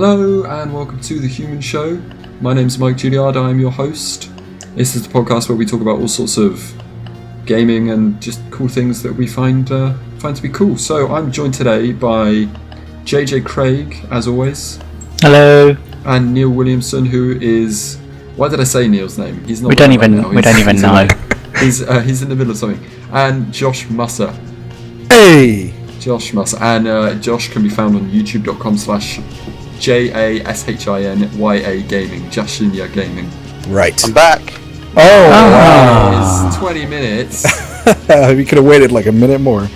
Hello and welcome to the Hewman Show. My name's Mike Giuliard, I'm your host. This is the podcast where we talk about all sorts of gaming and just cool things that we find to be cool. So I'm joined today by JJ Craig, as always. Hello. And Neil Williamson, who is... Why did I say Neil's name? He's not. We don't even know. He's in the middle of something. And Josh Musser. Hey! Josh Musser. And Josh can be found on youtube.com/JASHINYA gaming. Jashinya gaming. Right. I'm back. Oh, wow. It's 20 minutes. We could have waited like a minute more.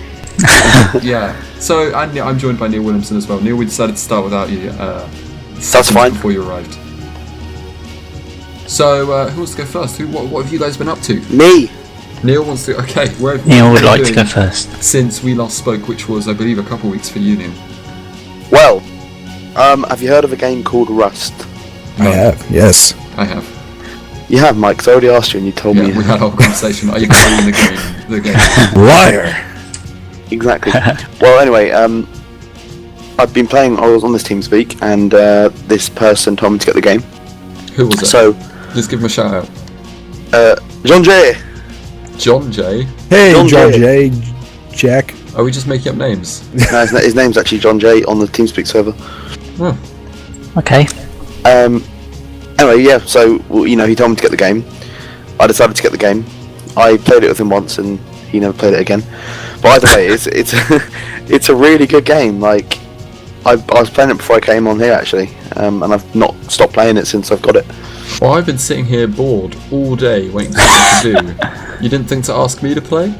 Yeah. So, and I'm joined by Neil Williamson as well. Neil, we decided to start without you. That's fine. Before you arrived. So, who wants to go first? What have you guys been up to? Me. Neil wants to. Okay. Neil would like to go first. Since we last spoke, which was, I believe, a couple of weeks for you, Neil. Well, have you heard of a game called Rust? I have, yes. I have. You have, Mike, 'cause I already asked you and you told me. We had a whole conversation. Are you playing the game? Liar! Exactly. Well, anyway, I've been playing, I was on this TeamSpeak, and this person told me to get the game. Who was it? So, just give him a shout out. John J. John J. Hey, John J. Jack. Are we just making up names? No, his name's actually John J on the TeamSpeak server. Oh. Okay. Anyway, yeah, so, he told me to get the game. I decided to get the game. I played it with him once and he never played it again. But either way, it's a really good game. Like, I was playing it before I came on here, actually. And I've not stopped playing it since I've got it. Well, I've been sitting here bored all day waiting for something to do. You didn't think to ask me to play?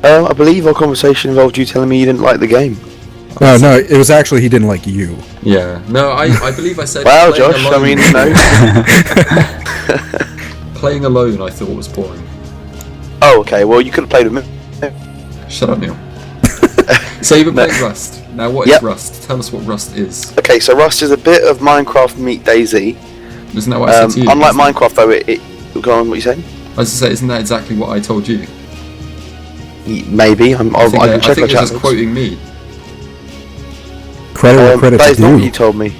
I believe our conversation involved you telling me you didn't like the game. No, it was actually he didn't like you. Yeah. No, I believe I said... Well, Josh, alone. I mean, no. Playing alone I thought was boring. Oh, okay, well, you could have played with me. Shut up, Neil. So you've been playing Rust. Now, what is Rust? Tell us what Rust is. Okay, so Rust is a bit of Minecraft meet DayZ. Isn't that what I said to you? Unlike Minecraft, though, go on, what are you saying? I was to say, isn't that exactly what I told you? Maybe. I can check you're my chat. just quoting me. Credit where credit's That is not due. what you told me.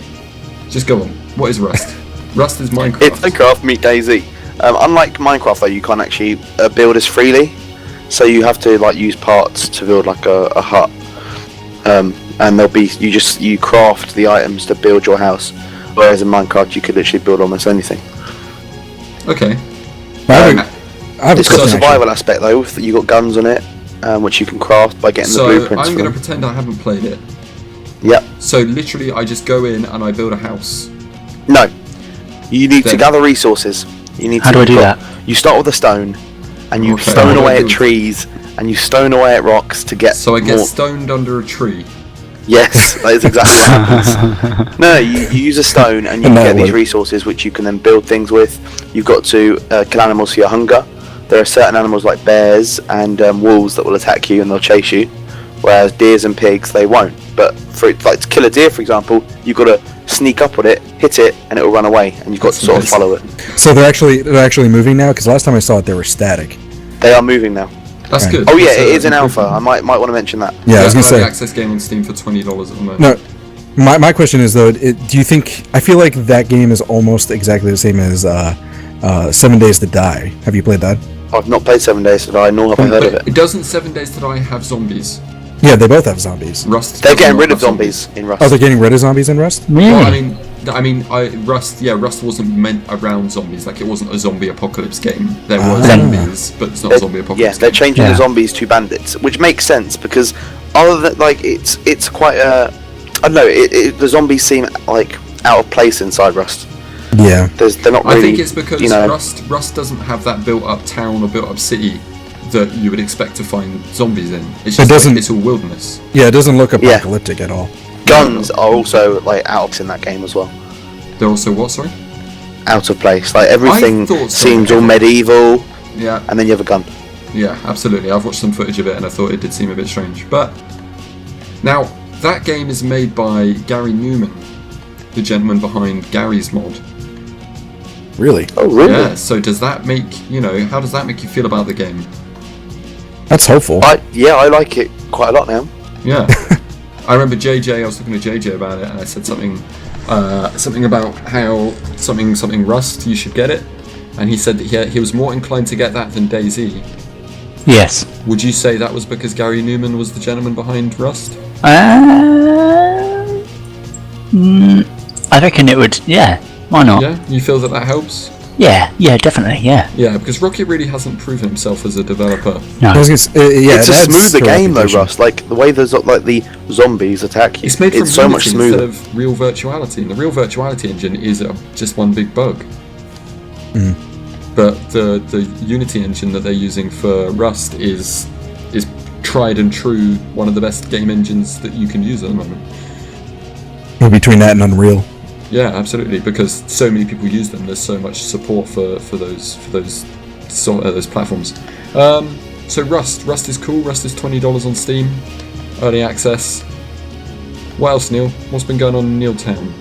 Just go on. What is Rust? Rust is Minecraft. It's Minecraft meet DayZ. Unlike Minecraft, though, you can't actually build as freely. So you have to use parts to build a hut. And there'll be you craft the items to build your house. Whereas in Minecraft, you could literally build almost anything. Okay. It's got a survival aspect though. You got guns on it, which you can craft by getting the blueprints. So I'm going to pretend I haven't played it. Yep. So literally, I just go in and I build a house. No. You need to gather resources. How do I do that? You start with a stone, and you stone away at trees, and you stone away at rocks to get. So I get stoned under a tree. Yes, that is exactly what happens. No, you use a stone and you get these resources which you can then build things with. You've got to kill animals for your hunger. There are certain animals like bears and wolves that will attack you and they'll chase you, whereas deers and pigs, they won't. But to kill a deer, for example, you've got to sneak up on it, hit it, and it will run away, and you've got to sort of follow it. So they're actually moving now? Because last time I saw it, they were static. They are moving now. That's good. Oh yeah, it is an alpha. I might want to mention that. Yeah, I was going to say. Access game on Steam for $20 at the moment. No, my question is though, do you think... I feel like that game is almost exactly the same as 7 Days to Die. Have you played that? I've not played 7 Days to Die, nor have I heard of it. Doesn't 7 Days to Die have zombies? Yeah, they both have zombies. Rust. They're getting rid of zombies in Rust. Oh, they're getting rid of zombies in Rust? Really? Well, Rust wasn't meant around zombies. Like, it wasn't a zombie apocalypse game. There were zombies, but it's not a zombie apocalypse. Yes, they're changing the zombies to bandits, which makes sense because other than it's quite a... I don't know. The zombies seem like out of place inside Rust. Yeah. They're not really... I think it's because Rust doesn't have that built-up town or built-up city that you would expect to find zombies in. It's just it's all wilderness. Yeah, it doesn't look apocalyptic at all. Guns are also out in that game as well. They're also what, sorry? Out of place. Like everything seems all medieval. Yeah. And then you have a gun. Yeah, absolutely. I've watched some footage of it and I thought it did seem a bit strange. But now that game is made by Gary Newman, the gentleman behind Gary's Mod. Really? Oh, really? Yeah. So does that make how does that make you feel about the game? That's hopeful. I like it quite a lot now. Yeah. I remember JJ, I was talking to JJ about it and I said something something about how something Rust, you should get it, and he said that he was more inclined to get that than DayZ. Yes. Would you say that was because Gary Newman was the gentleman behind Rust? I reckon it would. Yeah. Why not? Yeah. You feel that helps? Yeah. Definitely. Yeah. Yeah, because Rocket really hasn't proven himself as a developer. No. It's a smoother game though, Russ. Like the way there's like the zombies attack you. It's made from so much Unity smoother instead of real virtuality, and the real virtuality engine is just one big bug. But the Unity engine that they're using for Rust is tried and true, one of the best game engines that you can use at the moment. Between that and Unreal. Yeah, absolutely, because so many people use them. There's so much support for those platforms. So Rust is cool. Rust is $20 on Steam, early access. What else, Neil? What's been going on in Neil Town?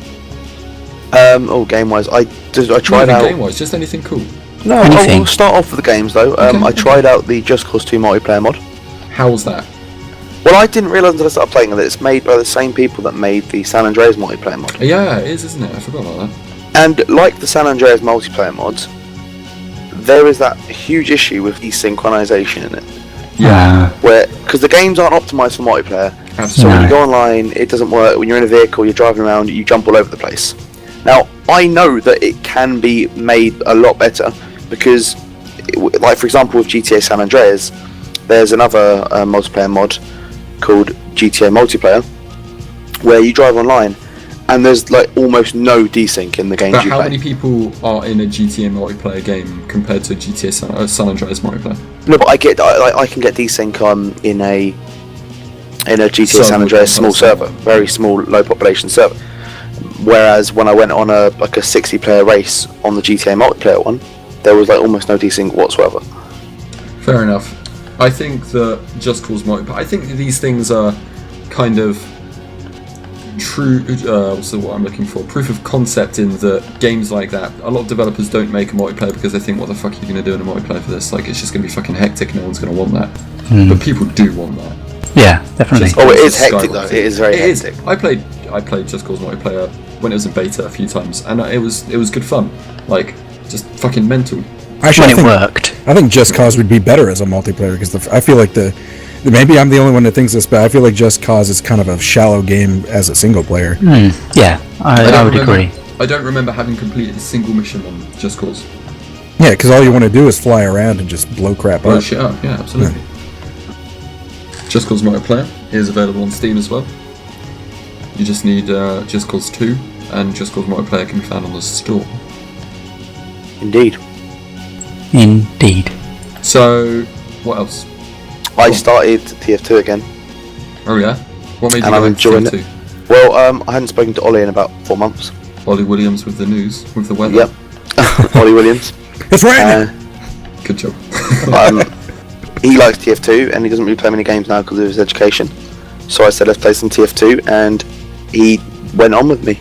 Game wise, I tried out. Game wise, just anything cool. No, I'll start off with the games though. I tried out the Just Cause 2 multiplayer mod. How was that? Well, I didn't realise until I started playing that it's made by the same people that made the San Andreas multiplayer mod. Yeah, it is, isn't it? I forgot about that. And like the San Andreas multiplayer mods, there is that huge issue with desynchronization in it. Yeah. Because the games aren't optimised for multiplayer. Absolutely. So when you go online, it doesn't work. When you're in a vehicle, you're driving around, you jump all over the place. Now, I know that it can be made a lot better because, like for example, with GTA San Andreas, there's another multiplayer mod called GTA Multiplayer where you drive online and there's like almost no desync in the games but you play. How many people are in a GTA multiplayer game compared to GTA San Andreas multiplayer? No, but I can get desync in a GTA San Andreas small server, very small, low population server. Whereas when I went on a 60 player race on the GTA multiplayer one, there was like almost no desync whatsoever. Fair enough. I think that Just Cause multiplayer. I think that these things are kind of true. What's the word I'm looking for? Proof of concept in that games like that. A lot of developers don't make a multiplayer because they think, "What the fuck are you going to do in a multiplayer for this? Like, it's just going to be fucking hectic. No one's going to want that." But people do want that. Yeah, definitely. It is hectic though. It is very hectic. I played Just Cause multiplayer when it was in beta a few times, and it was good fun. Like, just fucking mental. Actually, when it worked. I think Just Cause would be better as a multiplayer because I feel like maybe I'm the only one that thinks this, but I feel like Just Cause is kind of a shallow game as a single player. Yeah, I would agree. I don't remember having completed a single mission on Just Cause. Yeah, because all you want to do is fly around and just blow crap Blow up. shit up, yeah, absolutely. Just Cause multiplayer is available on Steam as well. You just need Just Cause 2, and Just Cause multiplayer can be found on the store. Indeed. So, what else? I started TF2 again. Oh yeah? What made you And go I'm into enjoying TF2? it. Well, I hadn't spoken to Ollie in about 4 months. Ollie Williams with the news, with the weather. Yep. Ollie Williams. It's right. Good job. He likes TF2 and he doesn't really play many games now because of his education. So I said let's play some TF2 and he went on with me.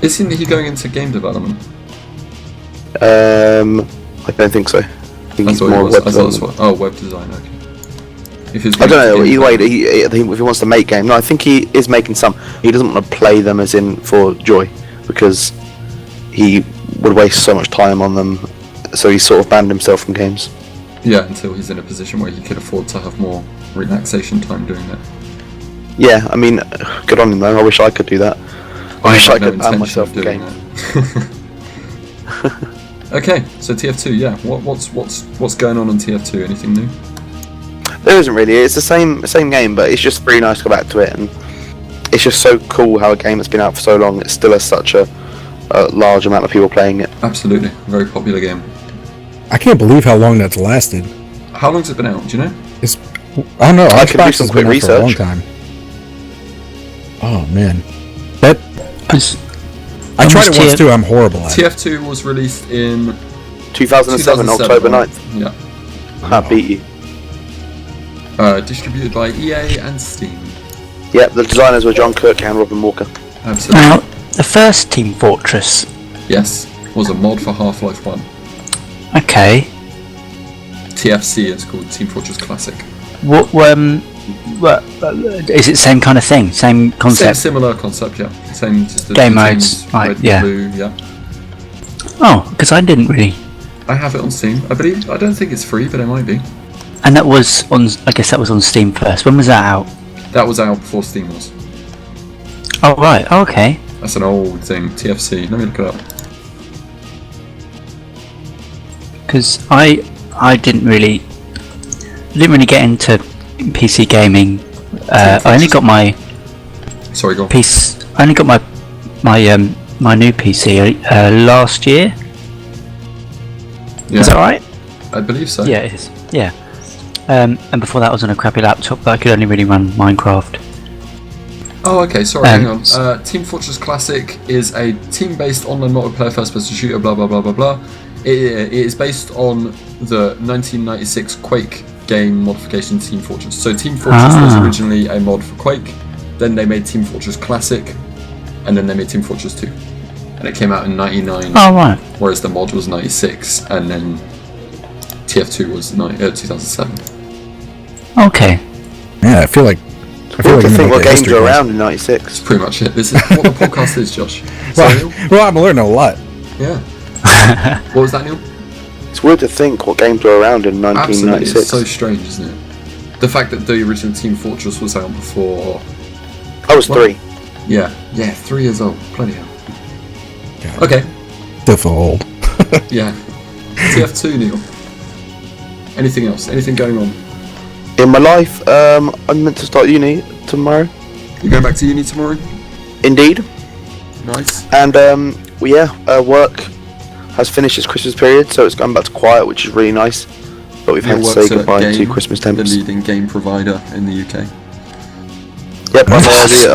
Isn't he going into game development? I don't think so. I think he's more web development. Web design, okay. I don't know, either way, if he wants to make games, no, I think he is making some. He doesn't want to play them as in for joy, because he would waste so much time on them, so he sort of banned himself from games. Yeah, until he's in a position where he could afford to have more relaxation time doing that. Yeah, I mean, good on him though, I wish I could do that. I wish I could ban myself from games. Okay, so TF2, yeah. What's going on TF2? Anything new? There isn't really. It's the same game, but it's just really nice to go back to it, and it's just so cool how a game that's been out for so long, it still has such a large amount of people playing it. Absolutely, very popular game. I can't believe how long that's lasted. How long's it been out? Do you know? I don't know. I can do Xbox some has quick been out for a long research. time. Oh man, I When tried was it once too. I'm horrible at it. TF2 was released in 2007, October 9th. Yeah. I beat you. Distributed by EA and Steam. Yep, the designers were John Cook and Robin Walker. Absolutely. Now, the first Team Fortress. Yes, was a mod for Half-Life 1. Okay. TFC is called Team Fortress Classic. What is it same kind of thing? Same concept? Similar concept, yeah. Same, just the Game two modes, teams, right, red and yeah. blue, yeah. Oh, because I didn't really. I have it on Steam. I don't think it's free, but it might be. And that was on. I guess that was on Steam first. When was that out? That was out before Steam was. Oh right. Oh, okay. That's an old thing, TFC. Let me look it up. Because I didn't really get into PC gaming. I only got my Sorry, go on. I only got my new PC last year. Yeah, Is that right? I believe so. Yeah, it is. Yeah. And before that, I was on a crappy laptop that I could only really run Minecraft. Oh, okay, sorry, hang on. Team Fortress Classic is a team-based online multiplayer first-person shooter, blah, blah, blah, blah, blah. It is based on the 1996 Quake game modification Team Fortress. So Team Fortress was originally a mod for Quake, then they made Team Fortress Classic, and then they made Team Fortress 2. And it came out in 99, Oh right. whereas the mod was 96, and then TF2 was 2007. Okay. Yeah, I feel like I feel like I'm in, think like, what a games history are class. around in '96. That's pretty much it. This is what the podcast is, Josh. Sorry, Neil? Well, I'm learning a lot. Yeah. What was that, Neil? It's weird to think what games were around in Absolutely, 1996. it's so strange, isn't it? The fact that the original Team Fortress was out before... I was What? 3. Yeah, 3 years old. Bloody hell. God. Okay, Difficult. yeah. TF2, Neil. Anything else? Anything going on? In my life, I'm meant to start uni tomorrow. You going back to uni tomorrow? Indeed. Nice. And work has finished its Christmas period, so it's gone back to quiet, which is really nice. But we've had to say goodbye to Christmas the temps. leading game provider in the UK. Yep,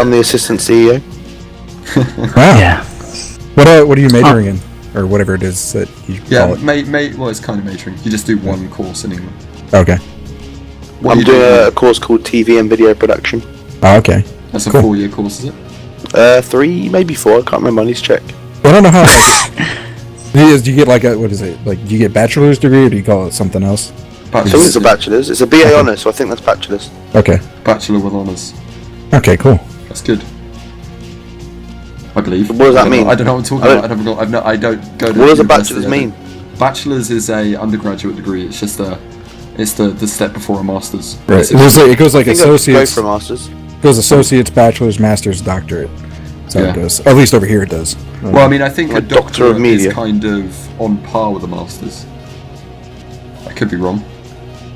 I'm the assistant CEO. Wow. Yeah. What are you majoring in, or whatever it is that you call it? Well, it's kind of majoring. You just do one course in England. Okay. What are I'm you doing a course called TV and Video Production. Oh, okay. That's a cool. 4-year course, is it? 3, maybe 4. I can't remember. I need to check. Well, I don't know how. Do you get like what is it? Like, do you get bachelor's degree, or do you call it something else? I think it's a bachelor's. It's a BA honours, so I think that's bachelor's. Okay. Bachelor with honours. Okay. Cool. That's good. I believe. What does that mean? I don't know what I'm talking about. I don't go to. What does a university. bachelor's mean? Bachelor's is a undergraduate degree. It's just the step before a master's. Right. basically. It goes like I think I could go associates. for a master's. It goes associates, bachelor's, master's, doctorate. That's how Yeah. it goes. At least over here it does. Well, I mean, I think A a doctor of doctorate media. is kind of on par with a master's. I could be wrong.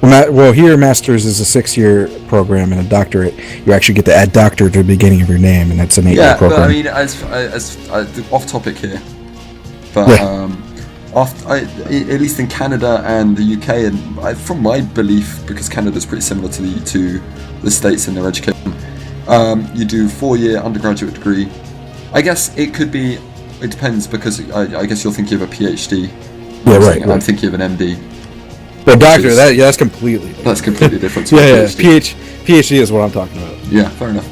Well, here masters is a 6-year program, and a doctorate you actually get to add doctor to the beginning of your name, and that's an 8-year Yeah, program. but I mean, as off topic here, but Yeah. at least in Canada and the UK, and from my belief, because Canada's pretty similar to the States in their education, you do 4-year undergraduate degree. I guess it could be. It depends, because I guess you're thinking of a PhD. Yeah, right. I'm thinking of an MD. But doctor, is- that's completely different. That's completely different. To a Yeah, PhD. PhD is what I'm talking about. Yeah, fair enough.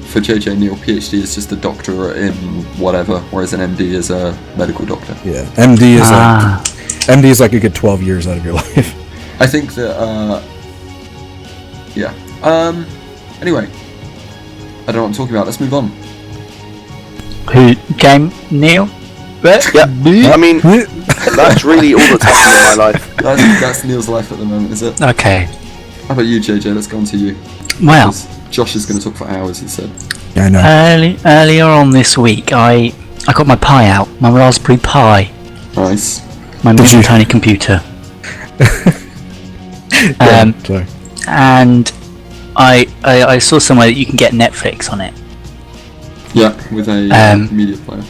For JJ Neal, PhD is just a doctor in whatever, whereas an MD is a medical doctor. Yeah, MD is like a good 12 years out of your life. I think that, yeah. Anyway, I don't know what I'm talking about. Let's move on. Who game Neil? Yeah, I mean, that's really all that's happened in my life. That's Neil's life at the moment, is it? Okay. How about you, JJ? Let's go on to you. Well, 'Cause Josh is going to talk for hours, he said. Yeah, I know. earlier on this week, I got my Pi out, my Raspberry Pi, Nice. my Did mini you- tiny computer, Sorry. and I saw somewhere that you can get Netflix on it. Yeah, with a media player.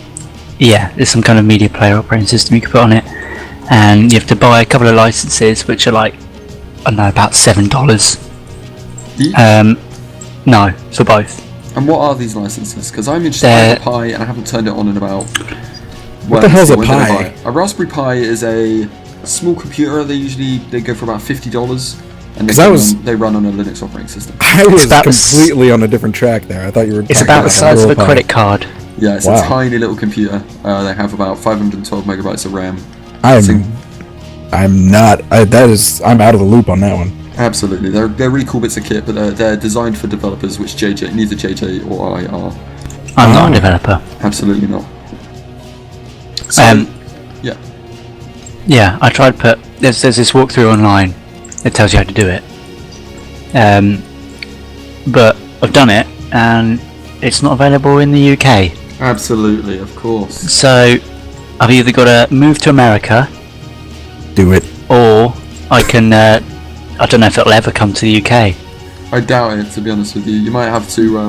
Yeah, there's some kind of media player operating system you can put on it, and you have to buy a couple of licenses, which are like, I don't know, about $7. Each? No, for both. And what are these licenses? Because I'm interested in They're- a Pi, and I haven't turned it on in about... What the hell's a when did I Pi? buy it? A Raspberry Pi is a small computer. They go for about $50, and they run on a Linux operating system. I was about completely on a different track there. I thought you were. It's talking about the size of a Raspberry Pi. credit card. Yeah, it's Wow. a tiny little computer. They have about 512 megabytes of RAM. I'm out of the loop on that one. Absolutely, they're really cool bits of kit, but they're designed for developers, which neither JJ or I are. I'm not a developer. Absolutely not. So, yeah. Yeah, I tried to put... There's this walkthrough online that tells you how to do it. But I've done it, and it's not available in the UK. Absolutely, of course. So, I've either got to move to America... Do it. Or I can... I don't know if it'll ever come to the UK. I doubt it, to be honest with you. You might have to...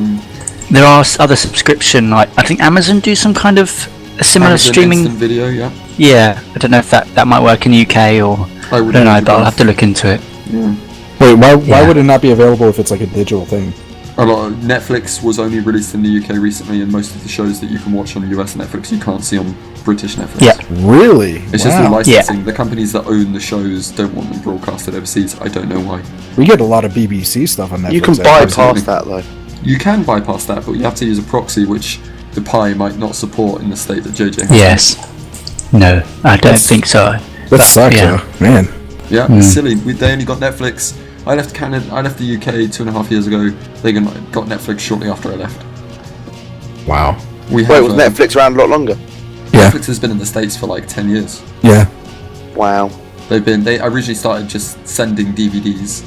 There are other subscription, like... I think Amazon do some kind of a similar Amazon streaming... Instant Video, yeah. Yeah, I don't know if that might work in the UK or... I don't know, but I'll have to look into it. Yeah. Wait, why would it not be available if it's like a digital thing? A lot of Netflix was only released in the UK recently, and most of the shows that you can watch on US Netflix you can't see on British Netflix. Yeah. Really? It's just the licensing. The companies that own the shows don't want them broadcasted overseas. I don't know why. We get a lot of BBC stuff on Netflix. You can bypass that though. You can bypass that, but you have to use a proxy, which the Pi might not support in the state that JJ has. Yes. No, I don't think so. That sucks, though. Man. Yeah, it's silly. They only got Netflix. I left Canada. I left the UK 2.5 years ago. They got Netflix shortly after I left. Wow. Wait, was Netflix around a lot longer? Yeah. Netflix has been in the States for like 10 years. Yeah. Wow. They originally started just sending DVDs,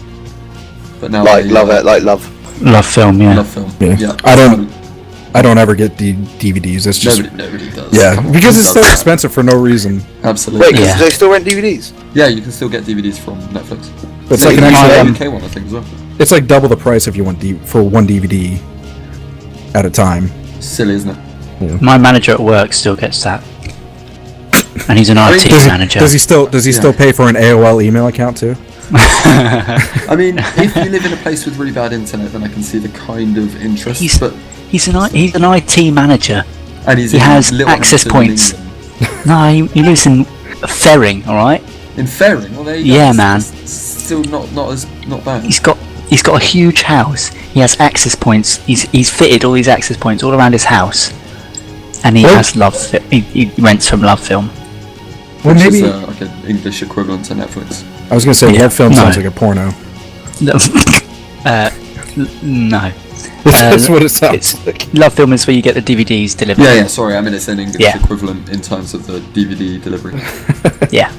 but now Love film, yeah. Love film. Yeah. I don't ever get DVDs. It's just nobody does. Yeah, because it's so expensive for no reason. Absolutely. Wait, do they still rent DVDs? Yeah, you can still get DVDs from Netflix. It's like an actual UK one, I think, as well. It's like double the price if you want for one DVD at a time. Silly, isn't it? Yeah. My manager at work still gets that, and he's an IT manager. Does he still pay for an AOL email account too? I mean, if you live in a place with really bad internet, then I can see the kind of interest. He's an IT manager. And he has access points. No, he lives in Ferring, all right. In Ferring, well, there you go. Yeah, man. It's still not bad. He's got a huge house. He has access points. He's fitted all these access points all around his house, and he has he rents from Love Film. Well, maybe like an English equivalent to Netflix. I was gonna say Love Film sounds like a porno. No. That's what it sounds like. Love Film is where you get the DVDs delivered. Yeah. Sorry, I mean it's an English equivalent in terms of the DVD delivery. Yeah.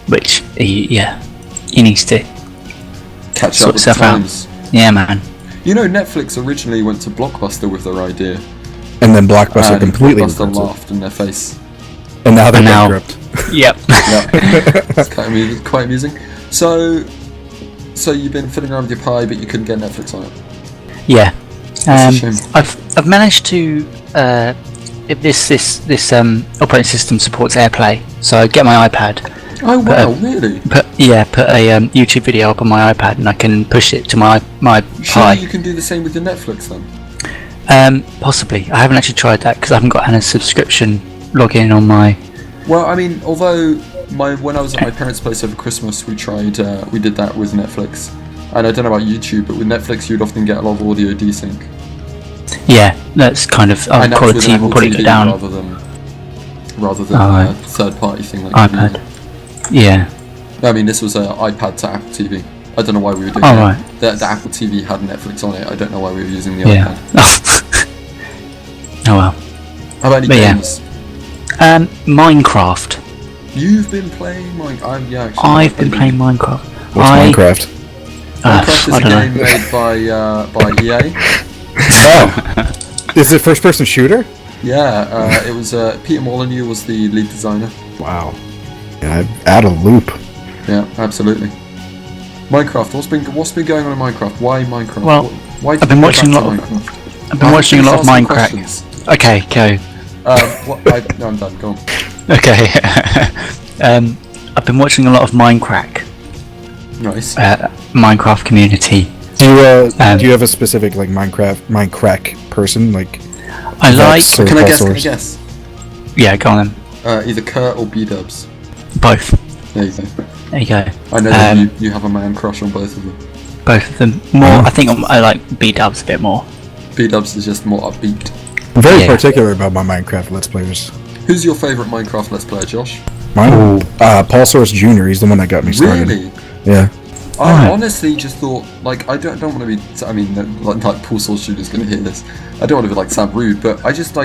Which he needs to catch up with the times. Yeah, man. You know, Netflix originally went to Blockbuster with their idea, and then Blockbuster completely laughed in their face. And now they're bankrupt. Yep. It's quite amusing. So you've been fiddling around with your Pi, but you couldn't get Netflix on it. Yeah. That's a shame. I've managed to this operating system supports AirPlay, so I get my iPad. Oh wow, really? Put a YouTube video up on my iPad, and I can push it to my Pi. Surely you can do the same with your Netflix then? Possibly. I haven't actually tried that because I haven't got a subscription login on my. Well, I mean, although when I was at my parents' place over Christmas, we did that with Netflix, and I don't know about YouTube, but with Netflix you'd often get a lot of audio desync. Yeah, that's kind of quality will probably go down rather than a third-party thing like iPad. Yeah. I mean, this was an iPad to Apple TV. I don't know why we were doing that. Right. The Apple TV had Netflix on it. I don't know why we were using the iPad. Oh well. How about any games? Minecraft. You've been playing Minecraft? I've been playing Minecraft. What's Minecraft? Minecraft is a game made by EA. Oh. Is it first-person shooter? Yeah, it was Peter Molyneux was the lead designer. Wow. Yeah, out of the loop. Yeah, absolutely. Minecraft. What's been going on in Minecraft? Why Minecraft? Well, I've been watching a lot of Minecraft. Okay, go. No, I'm done. Go on. Okay. I've been watching a lot of Minecraft. Nice. Minecraft community. Do you have a specific like Minecraft person like? I like. Can I guess? Yeah, go on then. Either Kurt or B-dubs. Both. There you go. There you go. I know that you have a man crush on both of them. Both of them. More. I think I like B-dubs a bit more. B-dubs is just more upbeat. I'm very particular about my Minecraft Let's Players. Who's your favourite Minecraft Let's Player, Josh? Mine? Paul Source Jr. He's the one that got me started. Really? Yeah. I honestly just thought, like, I don't want to be. I mean, like Paul Source Jr. is going to hear this. I don't want to be like sound rude, but I just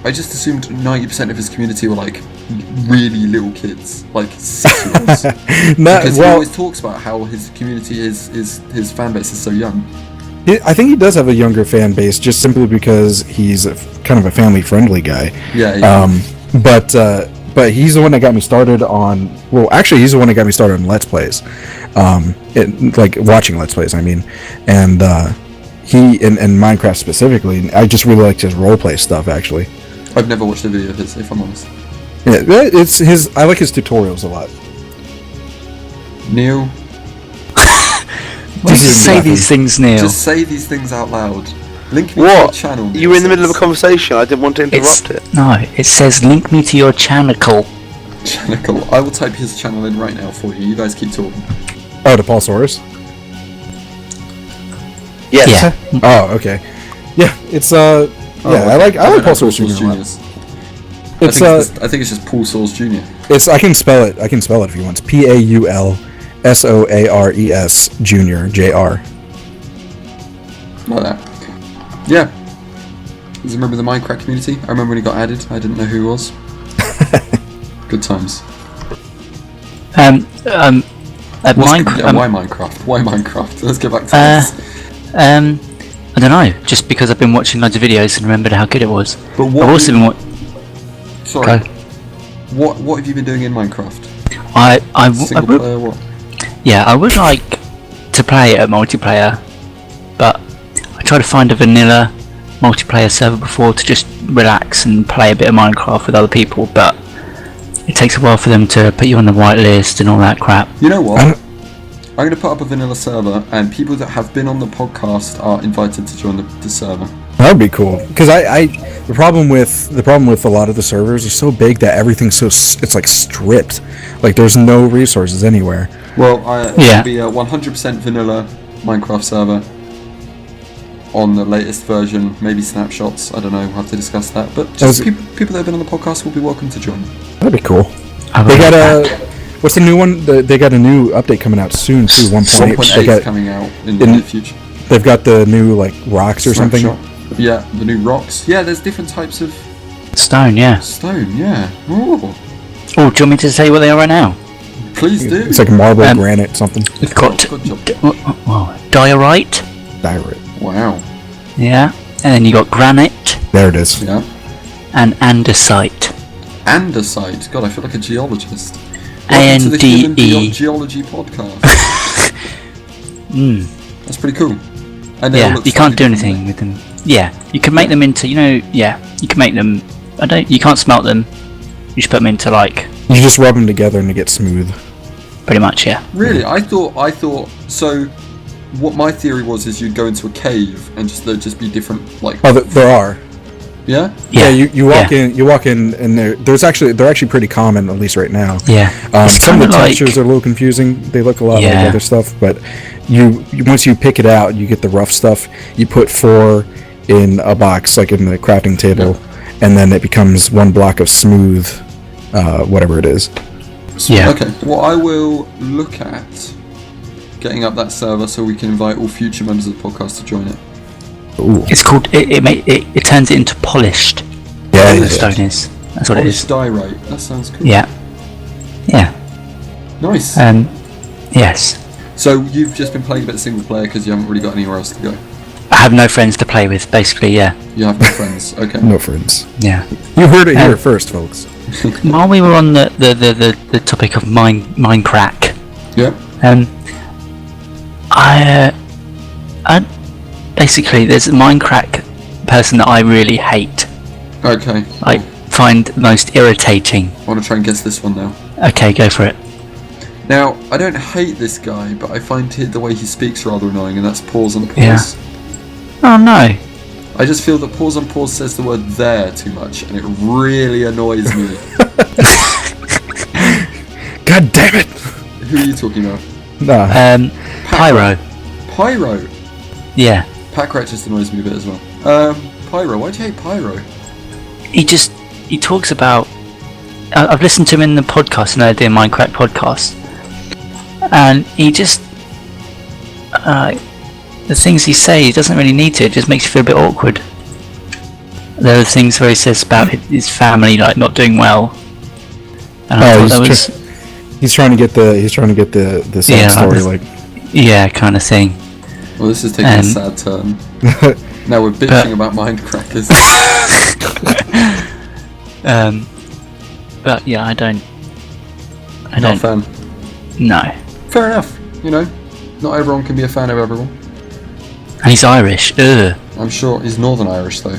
assumed 90% of his community were like really little kids, like 6-year-olds. Because he always talks about how his community his fan base is so young. I think he does have a younger fan base, just simply because he's kind of a family-friendly guy. Yeah. But he's the one that got me started on. Well, actually, he's the one that got me started on Let's Plays, like watching Let's Plays. I mean, and he in Minecraft specifically. I just really liked his roleplay stuff. Actually, I've never watched a video of his, if I'm honest. Yeah, it's his. I like his tutorials a lot. Neil, just say these things, Neil. Just say these things out loud. Link me to your channel. You were in the middle of a conversation. I didn't want to interrupt it. No, it says link me to your channel. Channel. I will type his channel in right now for you. You guys keep talking. Oh, to Paul Source? Yes. Yeah. Oh, okay. Yeah, it's I like Paul Source Jr. a lot. I think it's just Paul Source Jr. I can spell it if you want. It's PAULSOARES Jr. JR. Like that. Yeah. Does you remember the Minecraft community? I remember when he got added. I didn't know who he was. Good times. Why Minecraft? Why Minecraft? Let's get back to this. I don't know. Just because I've been watching loads of videos and remembered how good it was. But what I've also been Sorry. Okay. What have you been doing in Minecraft? Single player, what? Yeah, I would like to play a multiplayer, but I tried to find a vanilla multiplayer server before to just relax and play a bit of Minecraft with other people, but it takes a while for them to put you on the whitelist and all that crap. You know what? I'm going to put up a vanilla server, and people that have been on the podcast are invited to join the server. That would be cool, because the problem with a lot of the servers are so big that everything's it's like stripped, like there's no resources anywhere. Well, it'll be a 100% vanilla Minecraft server on the latest version, maybe snapshots. I don't know. We'll have to discuss that. But just people that have been on the podcast will be welcome to join. That'd be cool. They got what's the new one? They got a new update coming out soon too. 1.8. 1.8 is coming out in the near future. They've got the new like rocks or something. Yeah, the new rocks. Yeah, there's different types of stone. Yeah. Stone. Yeah. Oh. Oh, do you want me to say what they are right now? Please do. It's like marble, granite, something. We've got diorite. Diorite. Wow. Yeah, and then you got granite. There it is. Yeah. And andesite. Andesite. God, I feel like a geologist. Welcome to the Human Geology podcast. That's pretty cool. And you can't do anything with them. Yeah, you can make them into, you can make them. You can't smelt them. You just put them into You just rub them together and they get smooth. Pretty much, yeah. Really, I thought. So, what my theory was is you'd go into a cave and there'd just be different Oh, there are. Yeah. Yeah, you walk in, and they're actually pretty common, at least right now. Yeah. Some of the textures are a little confusing. They look a lot like other stuff, but you once you pick it out, you get the rough stuff. You put 4 in a box, like in the crafting table, and then it becomes 1 block of smooth, whatever it is. Yeah. Okay. Well, I will look at getting up that server so we can invite all future members of the podcast to join it. Ooh. It's called. It turns it into polished. Yeah. The stone is. That's what polished it is. Diorite. That sounds cool. Yeah. Yeah. Nice. Yes. So you've just been playing a bit of single player because you haven't really got anywhere else to go. I have no friends to play with, basically. Yeah. You have no friends. Okay. No friends. Yeah. You heard it here first, folks. While we were on the topic of Minecraft. Yeah. I basically there's a Minecraft person that I really hate. Okay. I find most irritating. I want to try and guess this one now. Okay, go for it. Now, I don't hate this guy, but I find the way he speaks rather annoying, and that's pause and pause. Yeah. Oh no. I just feel that pause and pause says the word there too much, and it really annoys me. God damn it! Who are you talking about? Nah. Pyro. Pyro? Yeah. Packrat just annoys me a bit as well. Pyro, why do you hate Pyro? He talks about... I've listened to him in the podcast, the Minecraft podcast, and he just the things he says, he doesn't really need to. It just makes you feel a bit awkward. There are things where he says about his family like not doing well. And I thought he's trying to get the sad story, like yeah, kind of thing. Well, this is taking a sad turn. Now we're bitching about Mindcrackers. But yeah, I don't. Not a fan. No. Fair enough. You know, not everyone can be a fan of everyone. And he's Irish. Ugh. I'm sure he's Northern Irish though.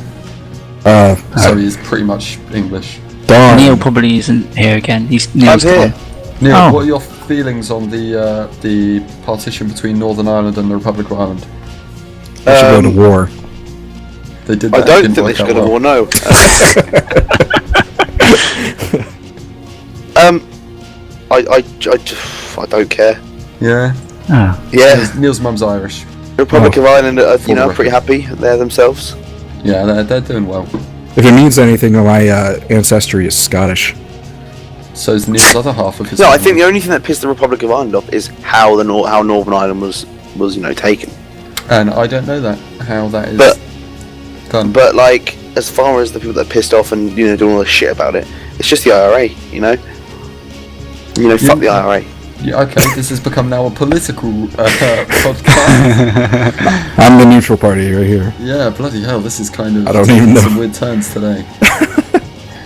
So he's pretty much English. Darn. Neil probably isn't here again. Neil's here. gone. Neil, what are your feelings on the partition between Northern Ireland and the Republic of Ireland? They should go to war. They did I that. don't think they should go to war. No. I don't care. Yeah. Oh. Yeah. Neil's mum's Irish. The Republic of Ireland are, pretty happy there themselves. Yeah, they're doing well. If it means anything, my ancestry is Scottish. So is Neil's other half of his. No, family. I think the only thing that pissed the Republic of Ireland off is how Northern Ireland was taken. And I don't know how that is done. But like, as far as the people that are pissed off and doing all this shit about it, it's just the IRA. Fuck the IRA. Yeah, okay, this has become now a political podcast. I'm the neutral party right here. Yeah, bloody hell, this is kind of I don't even know. some weird turns today.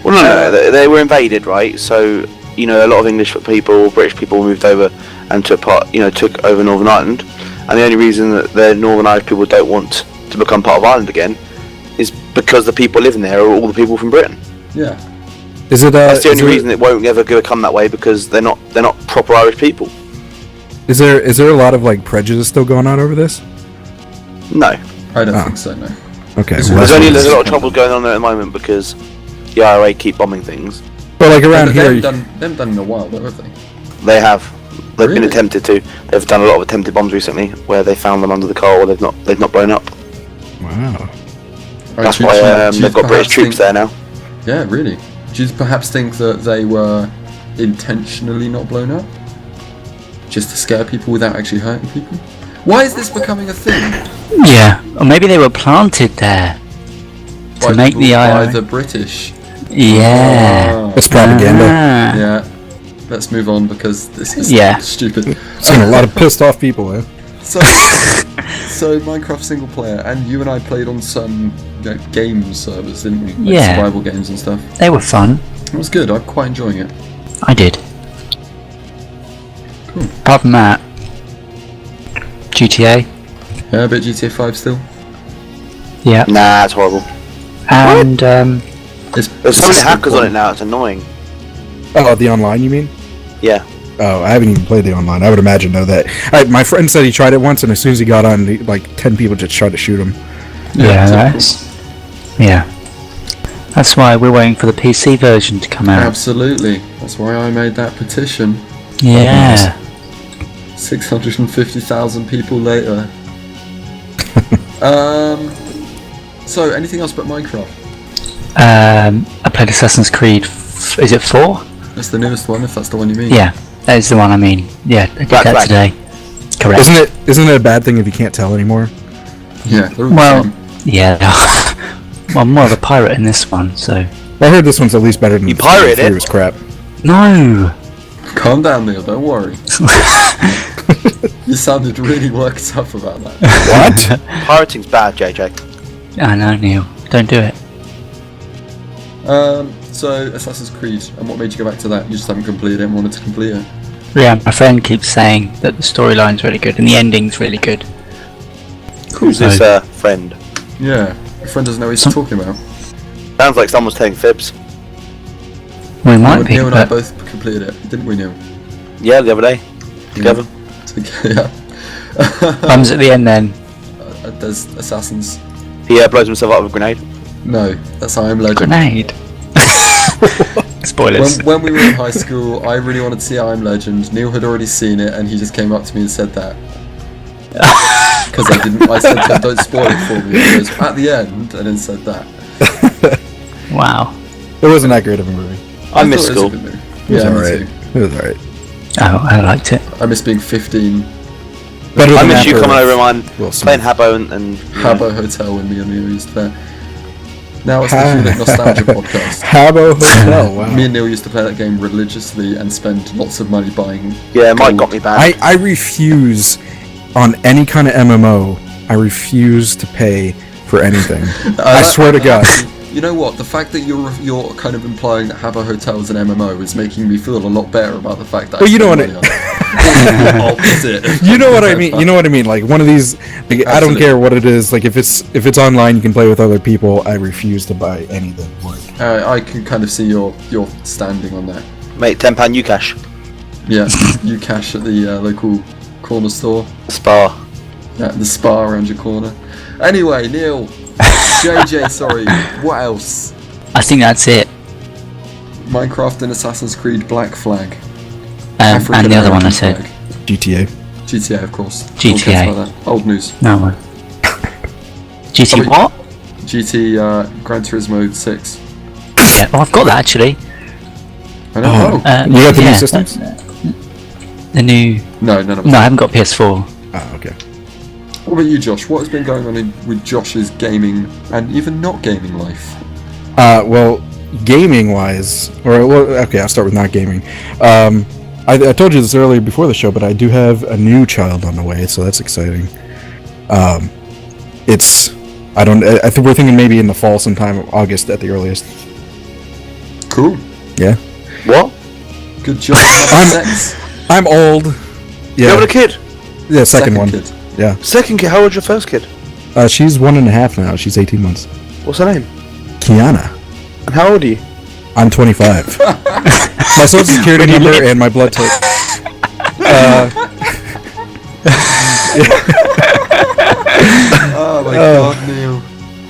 Well, no, they were invaded, right? So a lot of English people, British people moved over and took over Northern Ireland. And the only reason that the Northern Irish people don't want to become part of Ireland again is because the people living there are all the people from Britain. Yeah. Is it? That's the only reason it won't ever become that way, because they're not proper Irish people. Is there a lot of like prejudice still going on over this? No. I don't think so, no. Okay. There's There's a lot of trouble going on there at the moment because the IRA keep bombing things. But like around They here, haven't done in a while, though, have they? They have. They've Really? been attempted to. They've done a lot of attempted bombs recently where they found them under the car or they've not blown up. wow. That's why they've got British troops there now. Yeah, really. Do you perhaps think that they were intentionally not blown up? Just to scare people without actually hurting people? Why is this becoming a thing? Yeah, or maybe they were planted there to make the By IRA. the British. Yeah. It's propaganda. Ah. Yeah. Let's move on because this is stupid. Seen a lot of pissed off people, eh? So Minecraft single player, and you and I played on some game servers, didn't we? Like Yeah. survival games and stuff. They were fun. It was good. I'm quite enjoying it. I did. Cool. Apart from that, GTA. Yeah, a bit GTA 5 still. Yeah. Nah, it's horrible. And There's so many hackers on it now, it's annoying. Oh, the online, you mean? Yeah. Oh, I haven't even played the online. I would imagine though that my friend said he tried it once, and as soon as he got on, like 10 people just tried to shoot him. That's why we're waiting for the PC version to come out. Absolutely. That's why I made that petition. Yeah. 650,000 people later. So anything else but Minecraft? I played Assassin's Creed. Is it 4? That's the newest one, if that's the one you mean. Yeah, that is the one I mean. Yeah, I did Black that Flag. today. Correct. Isn't it a bad thing if you can't tell anymore? Yeah. They're all the Well, same. yeah. Well, I'm more of a pirate in this one, so. I heard this one's at least better than You the pirated three it? was crap. No. Calm down, Neil. Don't worry. You sounded really worked up about that. What? Pirating's bad, JJ. I know, Neil. Don't do it. So Assassin's Creed, and what made you go back to that? You just haven't completed it and wanted to complete it. Yeah, my friend keeps saying that the storyline's really good and the ending's really good. Who's this friend? Yeah. Your friend doesn't know what he's talking about. Sounds like someone's telling fibs. We might be, Neil and I but both completed it, didn't we, Neil? Yeah, the other day. Together. Yeah. Bums at the end then. There's assassins. He blows himself up with a grenade. No, that's I Am Legend. Grenade. Spoilers. When we were in high school, I really wanted to see I Am Legend. Neil had already seen it, and he just came up to me and said that. Because I said to him, don't spoil it for me. He goes, at the end, and then said that. Wow. It wasn't that great of a movie. I miss thought it was a school. good movie. It was Yeah, me alright. too. It was alright. Oh, I liked it. I miss being 15. Better I than miss you after coming over mine, Wilson. playing Habbo and Habbo Hotel when me and Neil used to play. Now it's the Hewlett Nostalgia Podcast. Habbo Hotel, wow. Me and Neil used to play that game religiously and spend lots of money buying. Yeah, Mike gold. got me banned. I refuse, on any kind of MMO, I refuse to pay for anything. I swear to God. You know what? The fact that you're kind of implying that Habbo Hotel is an MMO is making me feel a lot better about the fact that. Well, you know what Opposite. You know what I mean. You know what I mean. Like one of these. Like, I don't care what it is. Like if it's online, you can play with other people. I refuse to buy anything. I can kind of see your standing on that. Mate, £10 you cash. Yeah, you cash at the local corner store. Spa. Yeah, the spa around your corner. Anyway, Neil, JJ, sorry. What else? I think that's it. Minecraft and Assassin's Creed Black Flag. And the other one I said. Flag. GTA, of course. GTA. Like that. Old news. No one. GT what? GT Gran Turismo 6. Yeah, well, I've got that actually. I know. You got the new systems? The new. No, none of us. No, I haven't got PS4. Oh, okay. What about you, Josh? What has been going on with Josh's gaming and even not gaming life? Well, gaming-wise, okay, I'll start with not gaming. I told you this earlier before the show, but I do have a new child on the way, so that's exciting. I think we're thinking maybe in the fall sometime, August at the earliest. Cool. Yeah. What? Good job. I'm old. You Yeah. having a kid? Yeah, second one. Kid. Yeah. Second kid? How old's your first kid? She's 1.5 now. She's 18 months. What's her name? Kiana. And how old are you? I'm 25. My social security number and my blood type. Oh my god, Neil.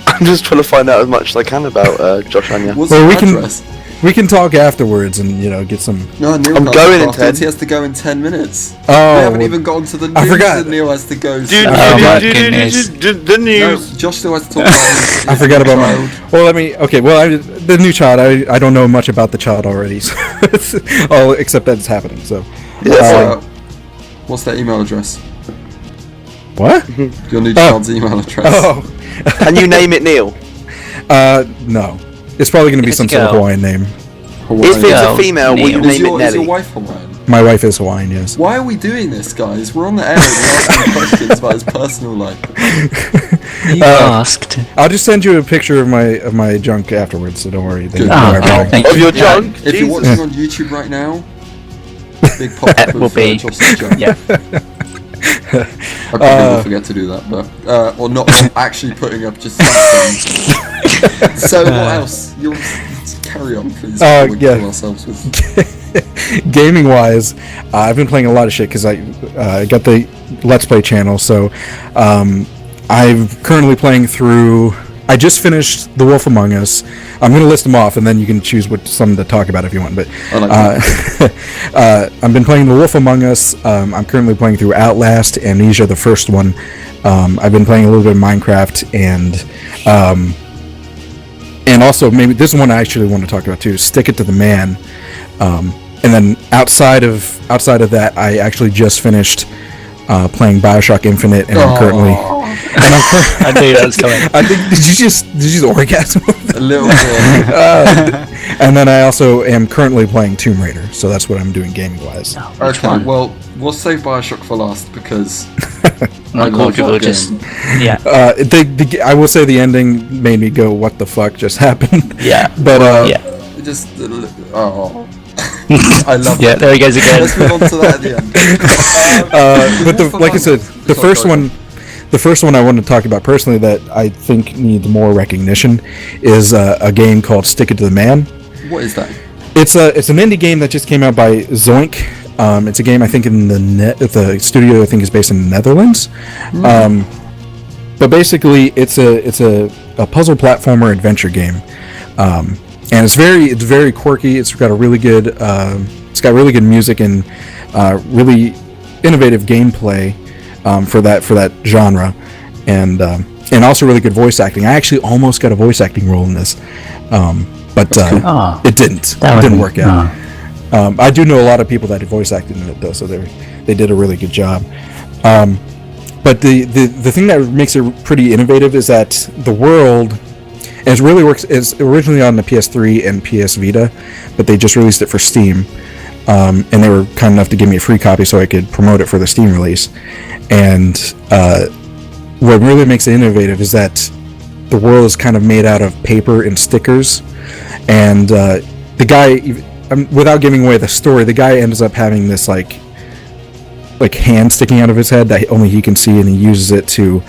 I'm just trying to find out as much as I can about Josh Anya. What's Well, the we can- address? We can talk afterwards and get some. No, Neil I'm can't going talk in afterwards. 10. He has to go in 10 minutes. Oh, We haven't well, even gotten to the news I forgot. that Neil has to go. Dude, so- my goodness. the No, news. Josh still has to talk about his I forgot about child. mine. Well, the new child. I don't know much about the child already, so except that it's happening. So, What's their email address? what? Your new child's email address. Oh, Can you name it Neil? no. It's probably going to be If it's some a sort of girl. Hawaiian name. Hawaii. If it's Girl, a female, will you Neil. Is name it your Nelly? wife Hawaiian? My wife is Hawaiian, yes. Why are we doing this, guys? We're on the air. We're asking questions about his personal life. You asked. I'll just send you a picture of my junk afterwards, so don't worry. Good. Thank Of you. your junk? If you're Jesus. watching on YouTube right now, big pop up Will of be. Josh's junk. Yeah. I probably will forget to do that, but or not actually putting up just something. So what else? You'll carry on, please. before we yeah. kill ourselves with. Gaming wise, I've been playing a lot of shit because I got the Let's Play channel, so I'm currently playing through. I just finished The Wolf Among Us. I'm going to list them off, and then you can choose some to talk about if you want. But I like I've been playing The Wolf Among Us. I'm currently playing through Outlast, Amnesia, the first one. I've been playing a little bit of Minecraft, and also maybe this is one I actually want to talk about too. Stick It to the Man. And then outside of that, I actually just finished playing BioShock Infinite, and I'm currently. I knew that was coming. I think did you just orgasm? A little bit. And then I also am currently playing Tomb Raider, so that's what I'm doing gaming wise. Okay, well, we'll save Bioshock for last because I Cool, love we'll that just game. yeah. I will say the ending made me go, "What the fuck just happened?" Yeah. But Yeah. It just I love Yeah, that. there he goes again. Let's move on to that at the end. but like I said, the Sorry, first one I want to talk about personally that I think needs more recognition is a game called Stick It to the Man. What is that? It's an indie game that just came out by Zoink. It's a game I think in the studio I think is based in the Netherlands. But basically it's a puzzle platformer adventure game. And it's very quirky. It's got a really good music and really innovative gameplay for that genre, and also really good voice acting. I actually almost got a voice acting role in this, but it didn't. It didn't work out. I do know a lot of people that did voice acting in it though, so they did a really good job. But the thing that makes it pretty innovative is that the world, and it really works, is originally on the PS3 and PS Vita, but they just released it for Steam. And they were kind enough to give me a free copy so I could promote it for the Steam release. And what really makes it innovative is that the world is kind of made out of paper and stickers. And the guy, without giving away the story, the guy ends up having this like hand sticking out of his head that only he can see, and he uses it to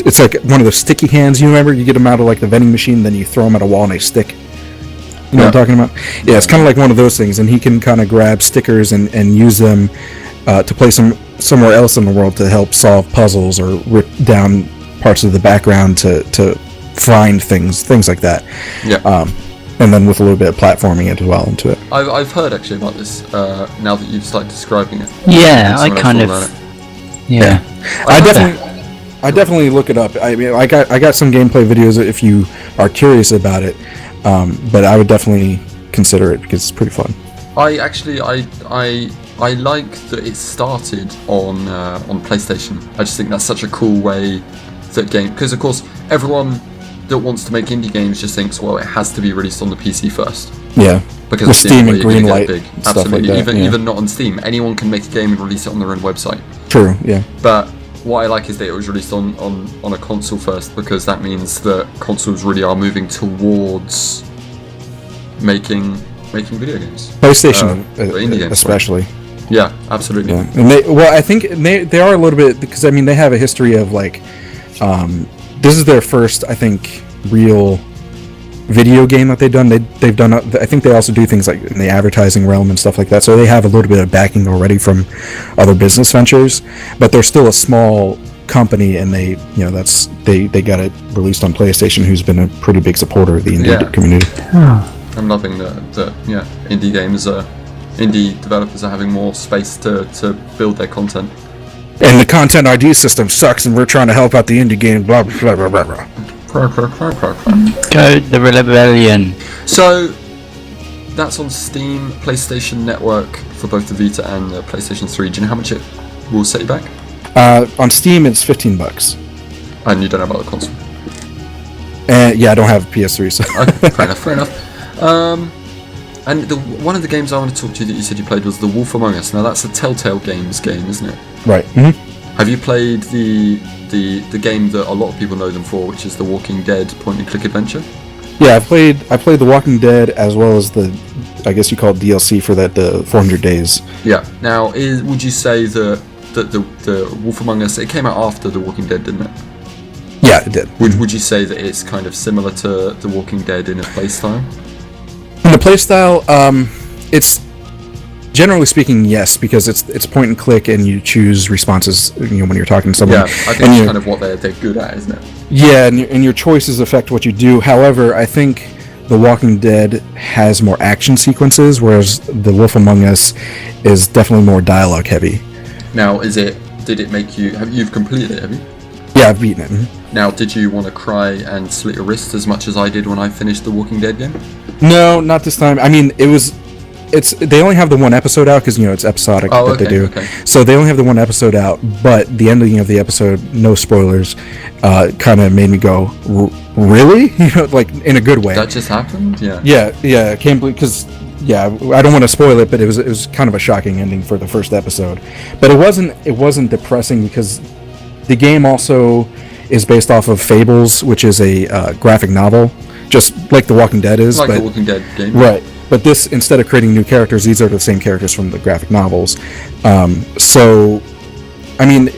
it's like one of those sticky hands, you remember? You get them out of like the vending machine, then you throw them at a wall and they stick. You know what I'm talking about? Yeah, it's kind of like one of those things, and he can kind of grab stickers and use them to place them somewhere else in the world to help solve puzzles or rip down parts of the background to find things like that. Yeah. And then with a little bit of platforming as well into it. I've heard actually about this now that you've started describing it. Yeah, I kind of. Yeah. I definitely look it up. I mean, I got some gameplay videos if you are curious about it, but I would definitely consider it because it's pretty fun. I like that it started on PlayStation. I just think that's such a cool way that game, because of course everyone that wants to make indie games just thinks, well, it has to be released on the PC first. Yeah. Because with Steam and Greenlight and stuff absolutely. like that. Even not on Steam, anyone can make a game and release it on their own website. True. Yeah. But what I like is that it was released on a console first, because that means that consoles really are moving towards making video games. PlayStation, indie games, especially. Yeah, absolutely. Yeah. And I think they are a little bit, because I mean they have a history of like, this is their first, I think, real video game that they've done. They've done. I think they also do things like in the advertising realm and stuff like that. So they have a little bit of backing already from other business ventures, but they're still a small company, and they got it released on PlayStation, who's been a pretty big supporter of the indie community. I'm loving that indie games indie developers are having more space to build their content. And the content ID system sucks, and we're trying to help out the indie game. Blah blah blah blah blah. Go the Rebellion. So that's on Steam, PlayStation Network for both the Vita and the PlayStation 3. Do you know how much it will set you back? On Steam, it's $15. And you don't know about the console? Yeah, I don't have a PS3, so. Okay, fair enough. And one of the games I want to talk to you that you said you played was The Wolf Among Us. Now that's a Telltale Games game, isn't it? Right. Mm-hmm. Have you played the game that a lot of people know them for, which is the Walking Dead point-and-click adventure? Yeah, I played The Walking Dead as well as I guess you call it DLC for that, the 400 Days. Yeah. Now, would you say that the Wolf Among Us, it came out after The Walking Dead, didn't it? Yeah, it did. Would you say that it's kind of similar to The Walking Dead in a playstyle? In the playstyle, it's generally speaking, yes, because it's point and click, and you choose responses. When you're talking to someone. Yeah, I think that's kind of what they're good at, isn't it? Yeah, and your choices affect what you do. However, I think The Walking Dead has more action sequences, whereas The Wolf Among Us is definitely more dialogue heavy. Now, did it make you? You've completed it, have you? Yeah, I've beaten it. Mm-hmm. Now, did you want to cry and slit your wrist as much as I did when I finished The Walking Dead game? No, not this time. I mean, they only have the one episode out because it's episodic they do. Okay. So they only have the one episode out, but the ending of the episode, no spoilers, kind of made me go, really? Like in a good way. That just happened? Yeah. Yeah. I can't believe, because I don't want to spoil it, but it was kind of a shocking ending for the first episode. But it wasn't depressing because the game also is based off of Fables, which is a graphic novel, just like The Walking Dead is. The Walking Dead game. Right. But this, instead of creating new characters, these are the same characters from the graphic novels. So, I mean,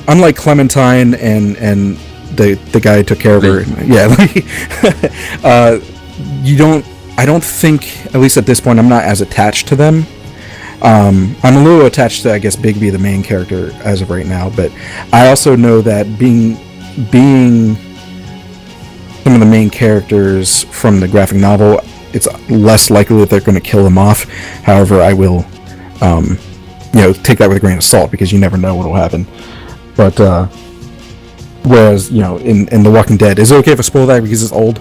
unlike Clementine and the guy who took care of her, I don't think, at least at this point, I'm not as attached to them. I'm a little attached to, I guess, Bigby, the main character, as of right now. But I also know that being some of the main characters from the graphic novel, it's less likely that they're going to kill them off. However, I will, take that with a grain of salt because you never know what will happen. But whereas, in The Walking Dead, is it okay if I spoil that because it's old?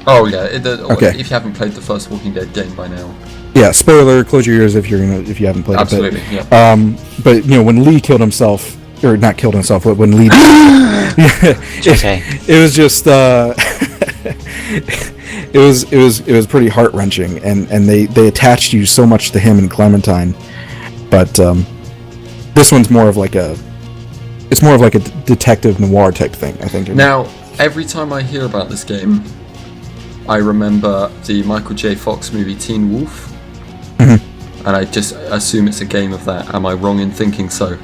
Oh yeah. Okay. If you haven't played the first Walking Dead game by now, Yeah, spoiler. Close your ears if you haven't played Absolutely, it. Absolutely. Yeah. But when Lee killed himself, or not killed himself, but when Lee, it was just it was pretty heart wrenching, and they attached you so much to him and Clementine, but this one's more of like a detective noir type thing, I think. Now, every time I hear about this game, I remember the Michael J. Fox movie Teen Wolf. And I just assume it's a game of that. Am I wrong in thinking so?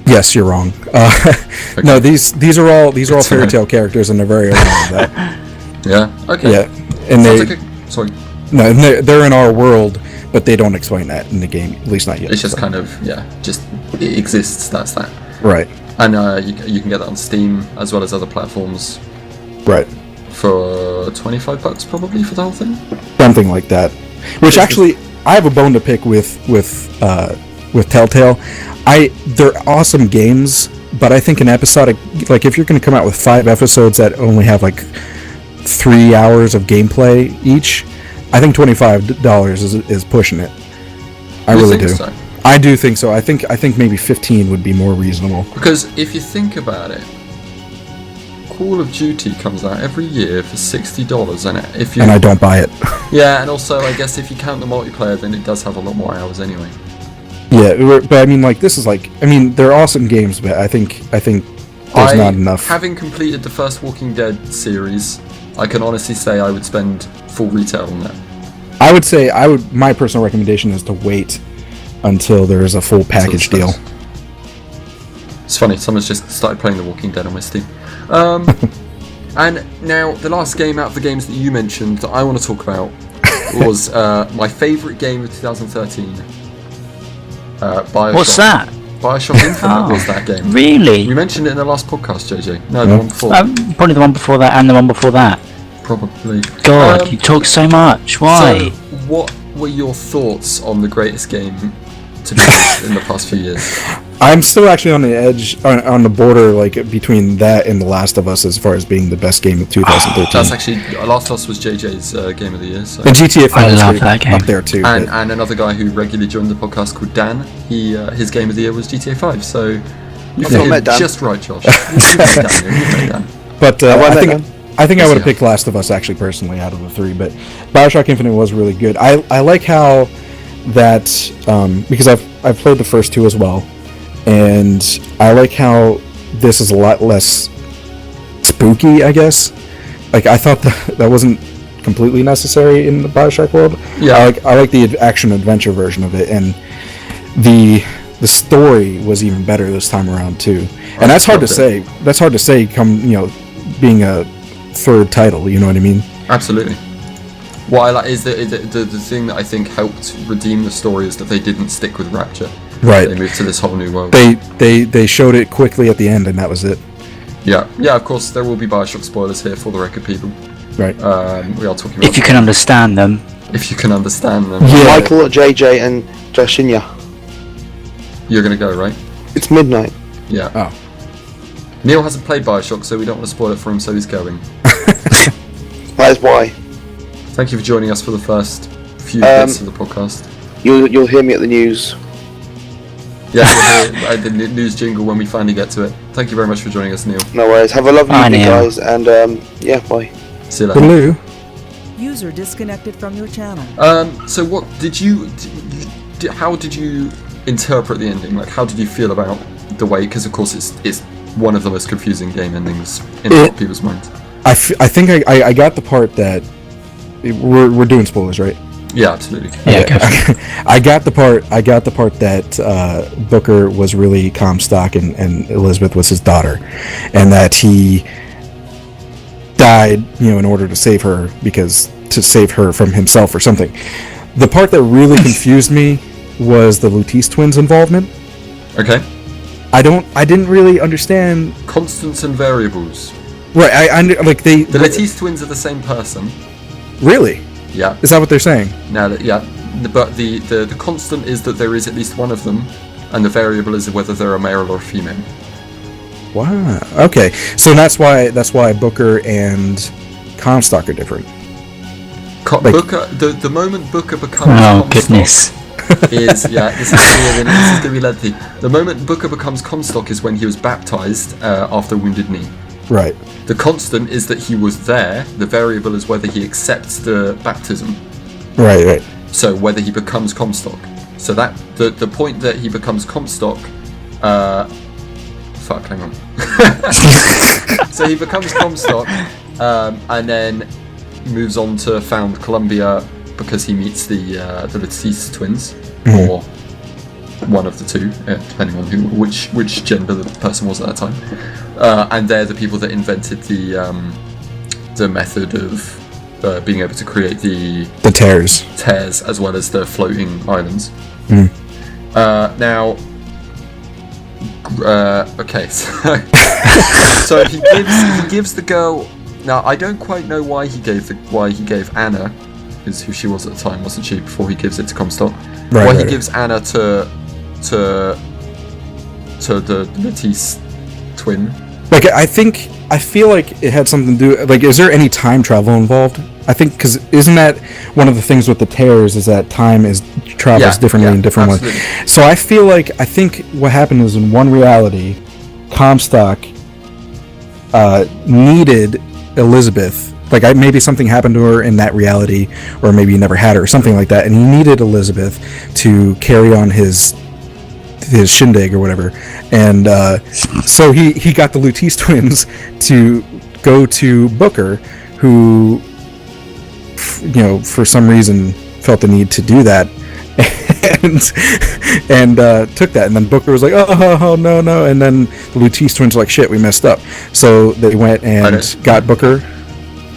Yes, you're wrong. Okay. No, these are all fairy tale characters, and they're very aware of that. Yeah. Okay. Yeah, and sorry. No, they're in our world, but they don't explain that in the game. At least not yet. It's just kind of just it exists. That's that. Right. And you can get that on Steam as well as other platforms. Right. For $25 probably for the whole thing. Something like that. Which actually, I have a bone to pick with Telltale. They're awesome games, but I think an episodic, like if you're going to come out with 5 episodes that only have like 3 hours of gameplay each, I think $25 is pushing it. I really do. So? I do think so. I think maybe 15 would be more reasonable. Because if you think about it, Call of Duty comes out every year for $60, and I don't buy it. Yeah, and also I guess if you count the multiplayer, then it does have a lot more hours anyway. Yeah, but I mean, like this is like, I mean, they're awesome games, but I think there's not enough. Having completed the first Walking Dead series, I can honestly say I would spend full retail on that. I would say my personal recommendation is to wait until there is a full package deal. It's funny, someone's just started playing The Walking Dead on my Steam. And now, the last game out of the games that you mentioned that I want to talk about was my favourite game of 2013. Bioshock. What's that? Bioshock Infinite was that game. Really? We mentioned it in the last podcast, JJ. No, the one before. Probably the one before that and the one before that. Probably. God, you talk so much. Why? So, what were your thoughts on the greatest game to be released in the past few years? I'm still actually on the edge, on the border, like between that and The Last of Us, as far as being the best game of 2013. That's actually Last of Us was JJ's game of the year. So. And GTA 5 I love that game. Up there too. And another guy who regularly joined the podcast called Dan. His game of the year was GTA 5. So you feel just right, Josh. You've met Dan. But I think I would have picked Last of Us actually personally out of the 3. But Bioshock Infinite was really good. I like how that because I've played the first 2 as well. And I like how this is a lot less spooky, I guess. Like, I thought that wasn't completely necessary in the Bioshock world. Yeah. I like the action-adventure version of it, and the story was even better this time around, too. And that's hard to say. That's hard to say, being a third title, you know what I mean? Absolutely. What I like is the thing that I think helped redeem the story is that they didn't stick with Rapture. Right. They moved to this whole new world. They showed it quickly at the end, and that was it. Yeah. Of course, there will be Bioshock spoilers here for the record, people. Right. We are talking about. If you can understand them. If you can understand them. Yeah. Michael, JJ, and Joshinya. You're gonna go, right? It's midnight. Yeah. Oh. Neil hasn't played Bioshock, so we don't want to spoil it for him, so he's going. That is why. Thank you for joining us for the first few bits of the podcast. You'll hear me at the news. Yeah, we'll hear the news jingle when we finally get to it. Thank you very much for joining us, Neil. No worries. Have a lovely evening, guys, and bye. See you later. Hello. User disconnected from your channel. So what did you? How did you interpret the ending? Like, how did you feel about the way? Because of course, it's one of the most confusing game endings in a lot of people's minds. I think I got the part that we're doing spoilers, right? Yeah, absolutely. Yeah, I got the part that Booker was really Comstock and Elizabeth was his daughter, and that he died, in order to save her from himself or something. The part that really confused me was the Lutis twins' involvement. Okay. I didn't really understand constants and variables. Right. The Lutis twins are the same person. Really? Yeah. Is that what they're saying? No, but the constant is that there is at least one of them, and the variable is whether they're a male or a female. Wow. Okay. So that's why Booker and Comstock are different. Booker, the moment Booker becomes Oh goodness. is this is gonna be lengthy. The moment Booker becomes Comstock is when he was baptized after Wounded Knee. Right. The constant is that he was there. The variable is whether he accepts the baptism. Right. So whether he becomes Comstock. So that the point that he becomes Comstock. Hang on. So he becomes Comstock, and then moves on to found Columbia because he meets the Latisse twins, or one of the two, depending on which gender the person was at that time. And they're the people that invented the method of being able to create the tears as well as the floating islands. Now, okay, so he gives the girl. Now I don't quite know why he gave Anna, is who she was at the time, wasn't she? Before he gives it to Comstock, he gives Anna to the Latisse twin. Like I feel like it had something to do. Like, is there any time travel involved? I think because isn't that one of the things with the tears is that time travels differently in different ones. So I think what happened is in one reality, Comstock needed Elizabeth. Like maybe something happened to her in that reality, or maybe he never had her, or something like that, and he needed Elizabeth to carry on his shindig or whatever. And so he got the Latisse twins to go to Booker, who, for some reason felt the need to do that, and took that. And then Booker was like, oh no, and then the Latisse twins were like, shit, we messed up. So they went and got Booker.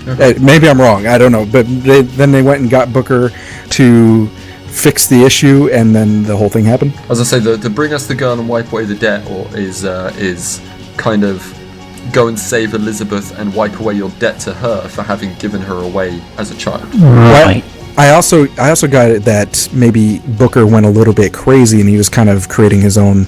Okay. Maybe I'm wrong, I don't know, but then they went and got Booker to fix the issue, and then the whole thing happened. As I say, the bring us the girl and wipe away the debt, or is kind of go and save Elizabeth and wipe away your debt to her for having given her away as a child. Right. I also got it that maybe Booker went a little bit crazy and he was kind of creating his own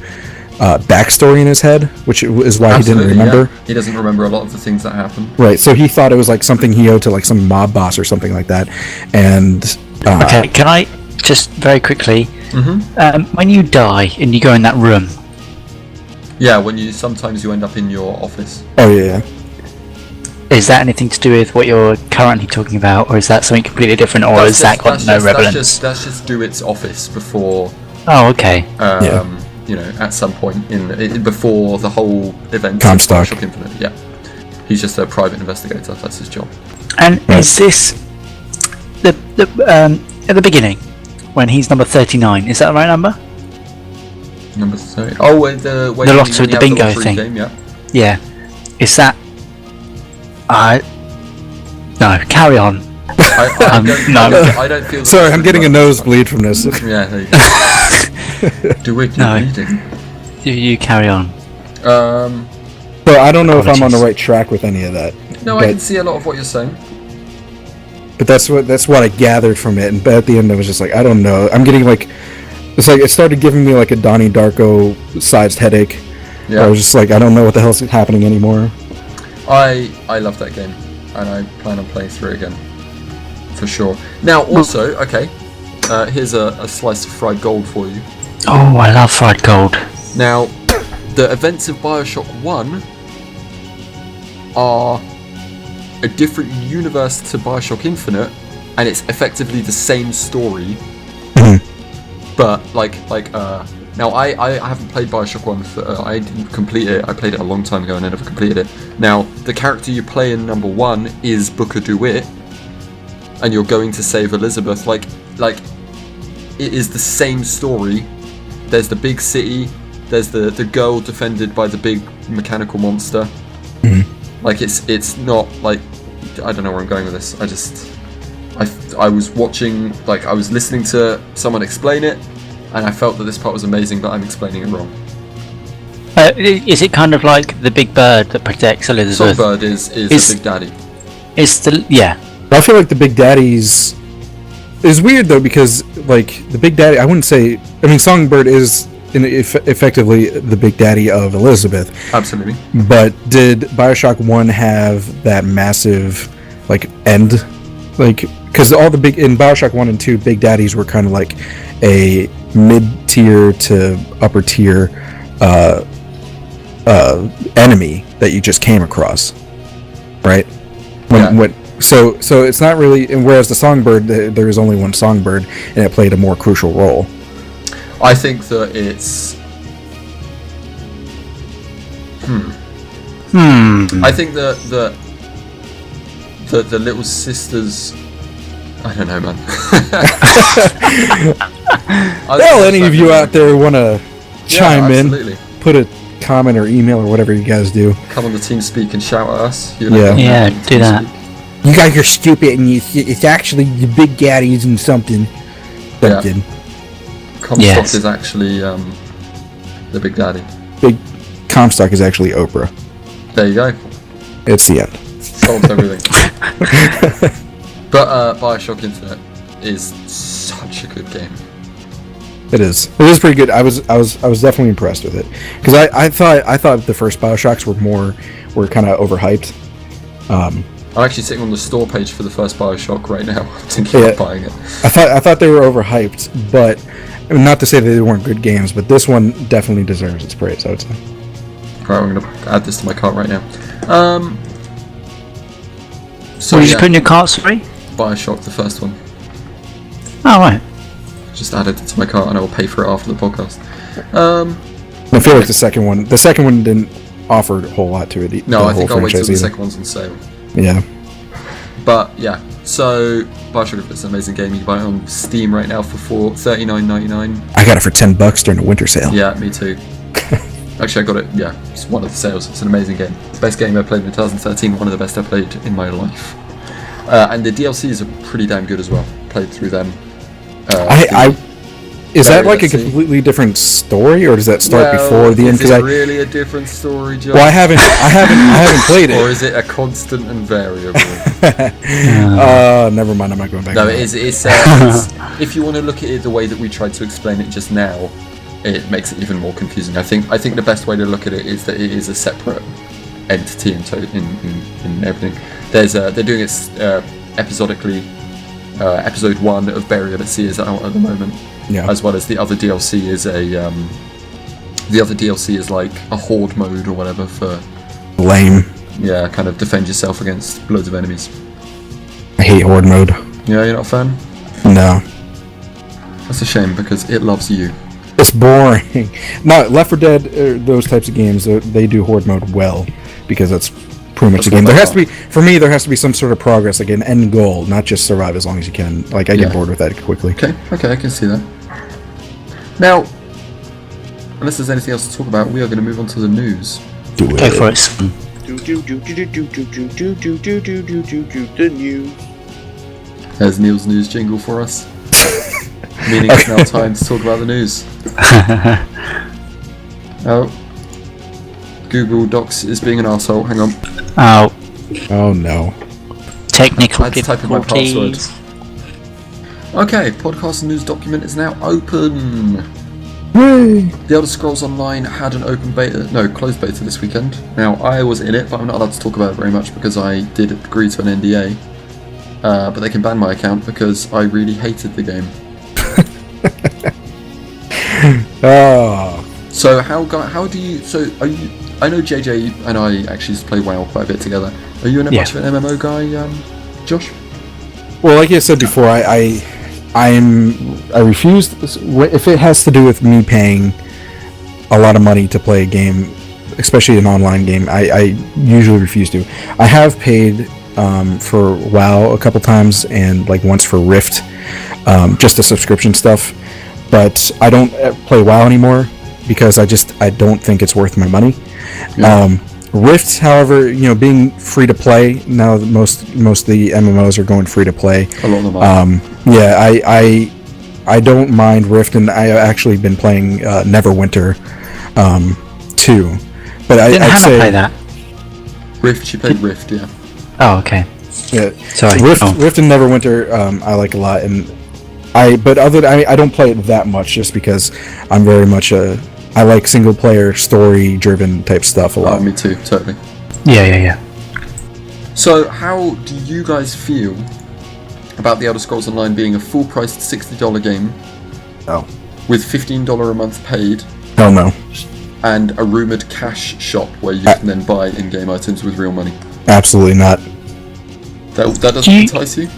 backstory in his head, which is why he didn't remember. Yeah. He doesn't remember a lot of the things that happened. Right, so he thought it was like something he owed to like some mob boss or something like that. And okay, can I just very quickly, when you die and you go in that room, sometimes you end up in your office. Oh yeah. Is that anything to do with what you're currently talking about, or is that something completely different, or has that got no relevance? That's just Dewitt's office before. Oh, okay. At some point before the whole event. Comstock. Infinite. Yeah. He's just a private investigator. That's his job. And is this the at the beginning when he's number 39? Is that the right number? Number 30. Oh, the lottery, the bingo thing. Game, yeah. Yeah. Is that? No. Carry on. I don't feel. Sorry, I'm getting a nosebleed from this. Yeah. There you go. Do it. You carry on. But I don't know if I'm on the right track with any of that. No, I can see a lot of what you're saying. But that's what I gathered from it, and at the end I was just like, I don't know. I'm getting like, it's like it started giving me like a Donnie Darko sized headache. Yeah. I was just like, I don't know what the hell's happening anymore. I love that game, and I plan on playing through it again, for sure. Now, also, okay, here's a slice of fried gold for you. Oh, I love fried gold. Now, the events of Bioshock 1 are a different universe to Bioshock Infinite, and it's effectively the same story. But now I haven't played Bioshock 1. I didn't complete it. I played it a long time ago and I never completed it. Now, the character you play in number 1 is Booker DeWitt, and you're going to save Elizabeth. Like it is the same story. There's the big city. There's the girl defended by the big mechanical monster. Like it's not like, I don't know where I'm going with this. I was watching, like I was listening to someone explain it, and I felt that this part was amazing, but I'm explaining it wrong. Is it kind of like the big bird that protects Elizabeth? Songbird is the big daddy. I feel like the big daddy's is weird though, because like the big daddy, I wouldn't say. I mean, Songbird is effectively the big daddy of Elizabeth. Absolutely. But did Bioshock 1 have that massive like end, like because all the big in Bioshock 1 and 2, Big Daddies were kind of like a mid-tier to upper-tier enemy that you just came across, right? So it's not really, and whereas the Songbird, there was only one Songbird, and it played a more crucial role. I think that it's... I think that the little sisters... I don't know, man. Well, any of you out there want to chime absolutely. in, put a comment or email or whatever you guys do. Come on the TeamSpeak and shout at us. Do that. You guys are stupid, and it's actually the Big Daddies and something. Comstock is actually the Big Daddy. Big Comstock is actually Oprah. There you go. It's the end. Solves everything. But Bioshock Infinite is such a good game. It is. It is pretty good. I was definitely impressed with it because I thought the first Bioshocks were kind of overhyped. I'm actually sitting on the store page for the first Bioshock right now, thinking about buying it. I thought they were overhyped, but not to say that they weren't good games, but this one definitely deserves its praise, I would say. Right, I'm going to add this to my cart right now. So you just put in your cart, sorry? Bioshock, the first one. Oh, right. Just added it to my cart and I will pay for it after the podcast. I feel like the second one didn't offer a whole lot to it. No, I think I'll wait till the second one's on sale. Yeah. But yeah, so Bioshock is an amazing game. You can buy it on Steam right now for $39.99. I got it for $10 during the winter sale. Yeah, me too. Actually, I got it. Yeah, it's one of the sales. It's an amazing game. Best game I played in 2013. One of the best I played in my life. And the DLCs are pretty damn good as well. Played through them. Is that like a completely different story, or does that start before the end? Is it really a different story, Joe? Well, I haven't played it. Or is it a constant and variable? Never mind. I'm not going back. No, it's if you want to look at it the way that we tried to explain it just now, it makes it even more confusing. I think the best way to look at it is that it is a separate entity in everything. They're doing it episodically. Episode 1 of Burial at Sea is out at the moment. Yeah. As well as the other DLC is like a horde mode or whatever for lame. Yeah, kind of defend yourself against loads of enemies. I hate horde mode. Yeah, you're not a fan? No. That's a shame because it loves you. It's boring. No, Left 4 Dead, those types of games, they do horde mode well because that's pretty much the game. There has to be some sort of progress, like an end goal, not just survive as long as you can. Like I get bored with that quickly. Okay, I can see that. Now, unless there's anything else to talk about, we are going to move on to the news. Do it. Go for it, son. The news. There's Neil's news jingle for us. Meaning it's now time to talk about the news. Oh. Google Docs is being an arsehole. Hang on. Oh no. Technical I had to type in my password. difficulties. Okay, podcast and news document is now open. Yay! The Elder Scrolls Online had an closed beta this weekend. Now, I was in it, but I'm not allowed to talk about it very much because I did agree to an NDA. But they can ban my account because I really hated the game. Oh. So how do you? So are you? I know JJ and I actually play WoW quite a bit together. Are you much of an MMO guy, Josh? Well, like I said before, I refuse if it has to do with me paying a lot of money to play a game, especially an online game. I usually refuse to. I have paid for WoW a couple times and like once for Rift, just the subscription stuff. But I don't play WoW anymore because I don't think it's worth my money. Yeah. Rift, however, being free to play now, most of the MMOs are going free to play. A lot of them are. I don't mind Rift, and I actually been playing Neverwinter too. But I'd say play that. Rift, she played Rift, yeah. Oh, okay. Yeah, sorry. Rift and Neverwinter, I like a lot, and I don't play it that much just because I'm very much I like single player story driven type stuff a lot. Me too, totally. Yeah. So how do you guys feel about the Elder Scrolls Online being a full-priced $60 game. Oh. With $15 a month paid. Hell no. And a rumoured cash shop where you can then buy in-game items with real money. Absolutely not. That doesn't entice you?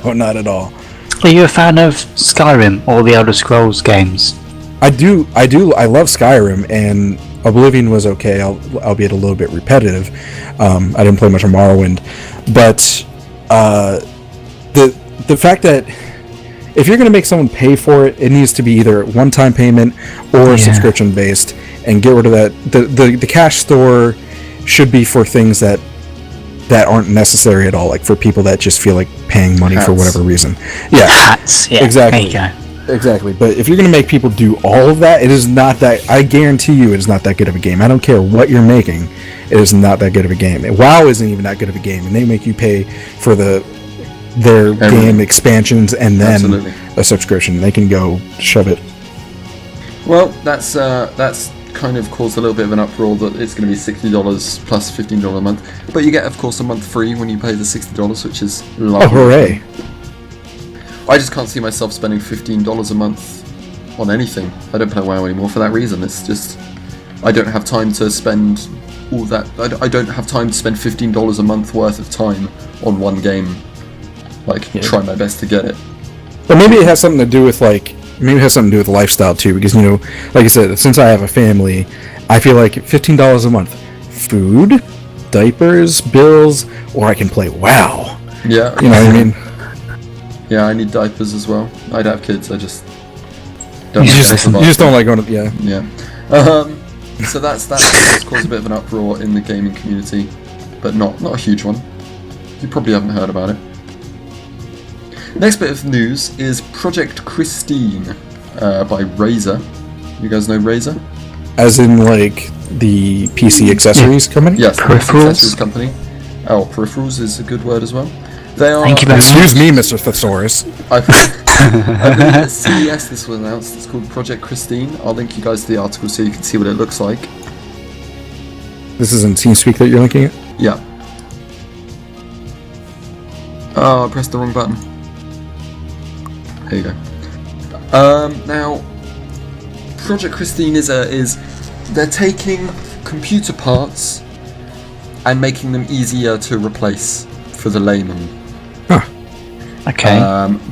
No, not at all. Are you a fan of Skyrim or the Elder Scrolls games? I do. I love Skyrim, and Oblivion was okay, albeit a little bit repetitive. I didn't play much of Morrowind, but the fact that if you're going to make someone pay for it, it needs to be either one-time payment or subscription-based, and get rid of that. The cash store should be for things that aren't necessary at all, like for people that just feel like paying money for whatever reason. Yeah, hats. Yeah, exactly. There you go. Exactly, but if you're going to make people do all of that, it is not that. I guarantee you, it is not that good of a game. I don't care what you're making; it is not that good of a game. WoW isn't even that good of a game, and they make you pay for their game expansions and then a subscription. They can go shove it. Well, that's kind of caused a little bit of an uproar that it's going to be $60 plus $15 a month, but you get, of course, a month free when you pay the $60, which is lovely. Oh, hooray! I just can't see myself spending $15 a month on anything. I don't play WoW anymore for that reason. It's just, I don't have time to spend all that. I don't have time to spend $15 a month worth of time on one game. Try my best to get it. But maybe it has something to do with lifestyle too, because like I said, since I have a family, I feel like $15 a month, food, diapers, bills, or I can play WoW. Yeah. You know what I mean? Yeah, I need diapers as well. I'd have kids. I just don't. You just don't like going to. Yeah. Yeah. So that's caused a bit of an uproar in the gaming community, but not a huge one. You probably haven't heard about it. Next bit of news is Project Christine by Razer. You guys know Razer? As in, like, the PC accessories company? Yes, the PC accessories company. Oh, peripherals is a good word as well. They are. Thank you very much. Excuse me, Mr. Thesaurus. I believe at CES this was announced. It's called Project Christine. I'll link you guys to the article so you can see what it looks like. This is in TeamSpeak that you're linking it? Yeah. Oh, I pressed the wrong button. There you go. Now, Project Christine is they're taking computer parts and making them easier to replace for the layman. Huh. Okay.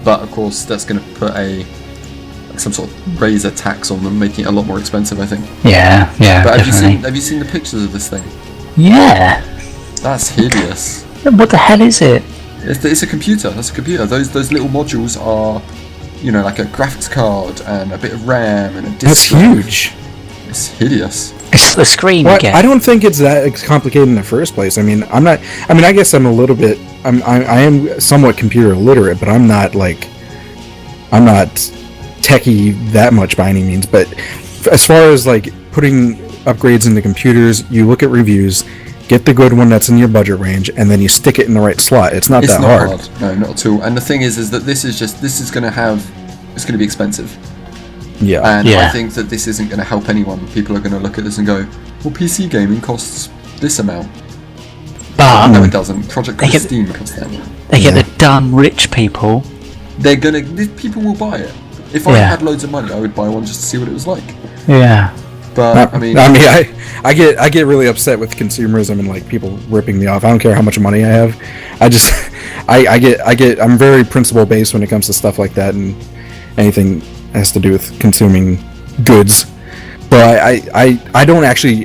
But of course, that's going to put some sort of Razer tax on them, making it a lot more expensive, I think. Yeah, But definitely. have you seen the pictures of this thing? Yeah. That's hideous. What the hell is it? It's a computer. That's a computer. Those little modules are, like a graphics card and a bit of RAM and a disk. That's huge. It's hideous. It's the screen again. I don't think it's that complicated in the first place. I guess I'm a little bit. I am somewhat computer literate, but I'm not techie that much by any means. But as far as like putting upgrades into computers, you look at reviews, get the good one that's in your budget range, and then you stick it in the right slot. It's not hard. No, not at all. And the thing is that it's going to be expensive. Yeah. And I think that this isn't going to help anyone. People are going to look at this and go, well, PC gaming costs this amount. But no, it doesn't. Project Christine costs that. They get the dumb rich people. People will buy it. If I had loads of money, I would buy one just to see what it was like. Yeah. But I get really upset with consumerism and like people ripping me off. I don't care how much money I have. I'm very principle based when it comes to stuff like that, and anything has to do with consuming goods. But I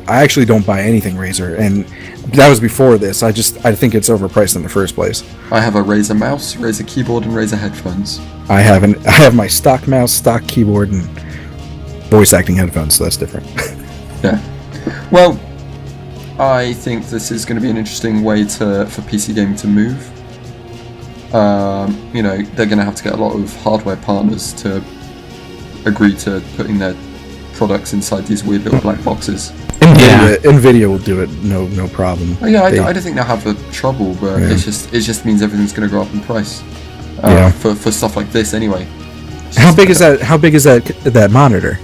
actually don't buy anything Razer, and that was before this. I think it's overpriced in the first place. I have a Razer mouse, Razer keyboard, and Razer headphones. I have my stock mouse, stock keyboard, and voice acting headphones, so that's different. Yeah. Well, I think this is going to be an interesting way for PC gaming to move. They're going to have to get a lot of hardware partners to agree to putting their products inside these weird little black boxes. Nvidia will do it, no problem. I don't think they'll have trouble, but it just means everything's going to go up in price. For stuff like this anyway. How big is that monitor?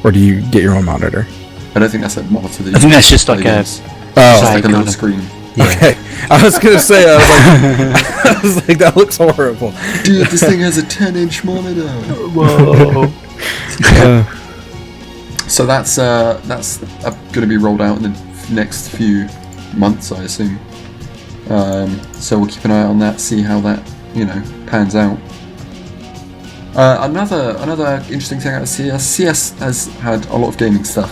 Or do you get your own monitor? I don't think that's a monitor. I think that's just like a little screen. Yeah. Okay. I was gonna say, I was like, that looks horrible. Dude, this thing has a 10-inch monitor. Whoa. So that's going to be rolled out in the next few months, I assume. So we'll keep an eye on that, see how that pans out. Another interesting thing out of CS. CS has had a lot of gaming stuff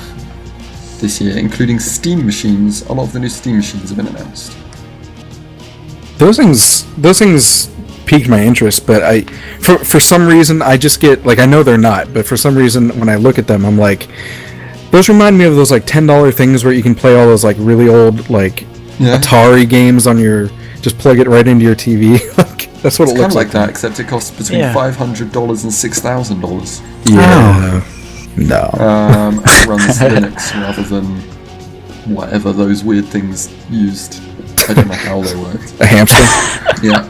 this year, including Steam machines. A lot of the new Steam machines have been announced. Those things piqued my interest, but for some reason I just get like, I know they're not, but for some reason when I look at them, I'm like, those remind me of those like $10 things where you can play all those like really old like Atari games on your, just plug it right into your TV. Like, that's what it looks like. That, except it costs between $500 and $6,000. Yeah. No. And it runs Linux rather than whatever those weird things used. I don't know how they worked. A hamster? Yeah.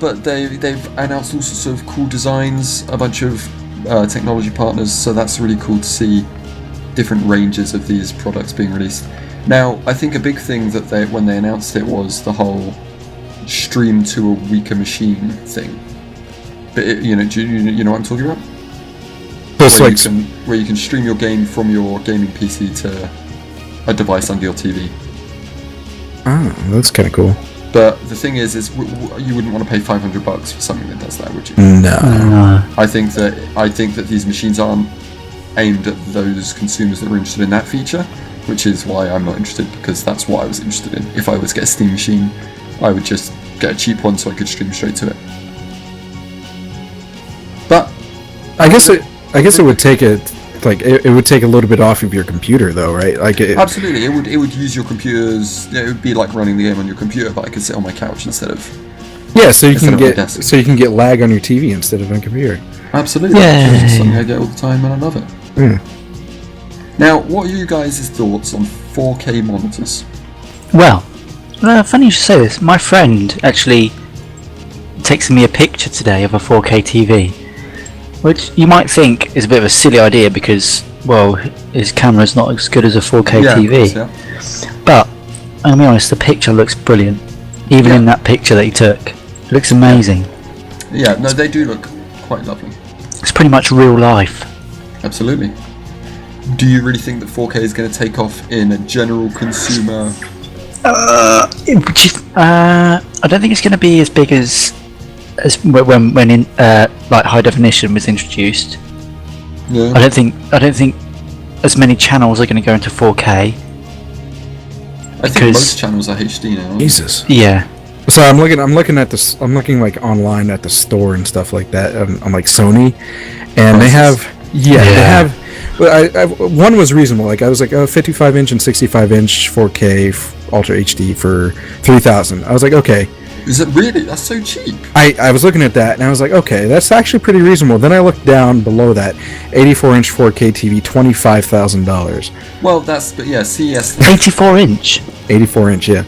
But they've announced all sorts of cool designs, a bunch of technology partners, so that's really cool to see different ranges of these products being released. Now, I think a big thing that when they announced it was the whole stream to a weaker machine thing. But do you know what I'm talking about? Where you can stream your game from your gaming PC to a device under your TV. Oh, that's kind of cool. But the thing is you wouldn't want to pay $500 for something that does that, would you? No. I think that these machines aren't aimed at those consumers that are interested in that feature, which is why I'm not interested, because that's what I was interested in. If I was to get a Steam machine, I would just get a cheap one so I could stream straight to it. But I guess it would take it would take a little bit off of your computer, though, right? Like absolutely, it would use your computers. It would be like running the game on your computer, but I could sit on my couch instead of. Yeah, so you can get lag on your TV instead of on your computer. Absolutely, it's something I get all the time, and I love it. Yeah. Now, what are you guys' thoughts on 4K monitors? Well, funny you should say this. My friend actually texted me a picture today of a 4K TV. Which you might think is a bit of a silly idea because, well, his camera's not as good as a 4K TV. Course, yeah. But, I'll be honest, the picture looks brilliant. Even in that picture that he took. It looks amazing. Yeah, no, they do look quite lovely. It's pretty much real life. Absolutely. Do you really think that 4K is going to take off in a general consumer? I don't think it's going to be as big as when in like high definition was introduced. Yeah. I don't think as many channels are going to go into 4K. I think most channels are HD now. Jesus. Yeah. So I'm looking at this. I'm looking like online at the store and stuff like that. On like Sony, and they have they have. But one was reasonable. Like I was like, 55-inch and 65-inch 4K Ultra HD for $3,000. I was like, okay. Is it really? That's so cheap. I was looking at that and I was like, okay, that's actually pretty reasonable. Then I looked down below that, 84-inch 4K TV, $25,000. Well, CES. 84-inch. 84-inch, yeah.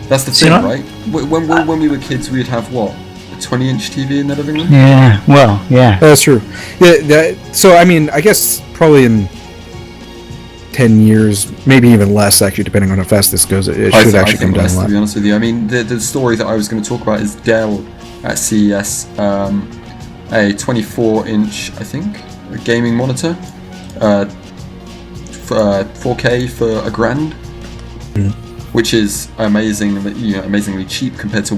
That's the thing, right? When we were kids, we'd have what? A 20-inch TV in the living room? Yeah. Well, yeah. That's true. Yeah. So I mean, I guess probably in 10 years, maybe even less, actually, depending on how fast this goes, it should actually come down a lot. To be honest with you, I mean, the story that I was going to talk about is Dell at CES, a 24-inch, I think, a gaming monitor, for 4K for $1,000, which is amazingly cheap compared to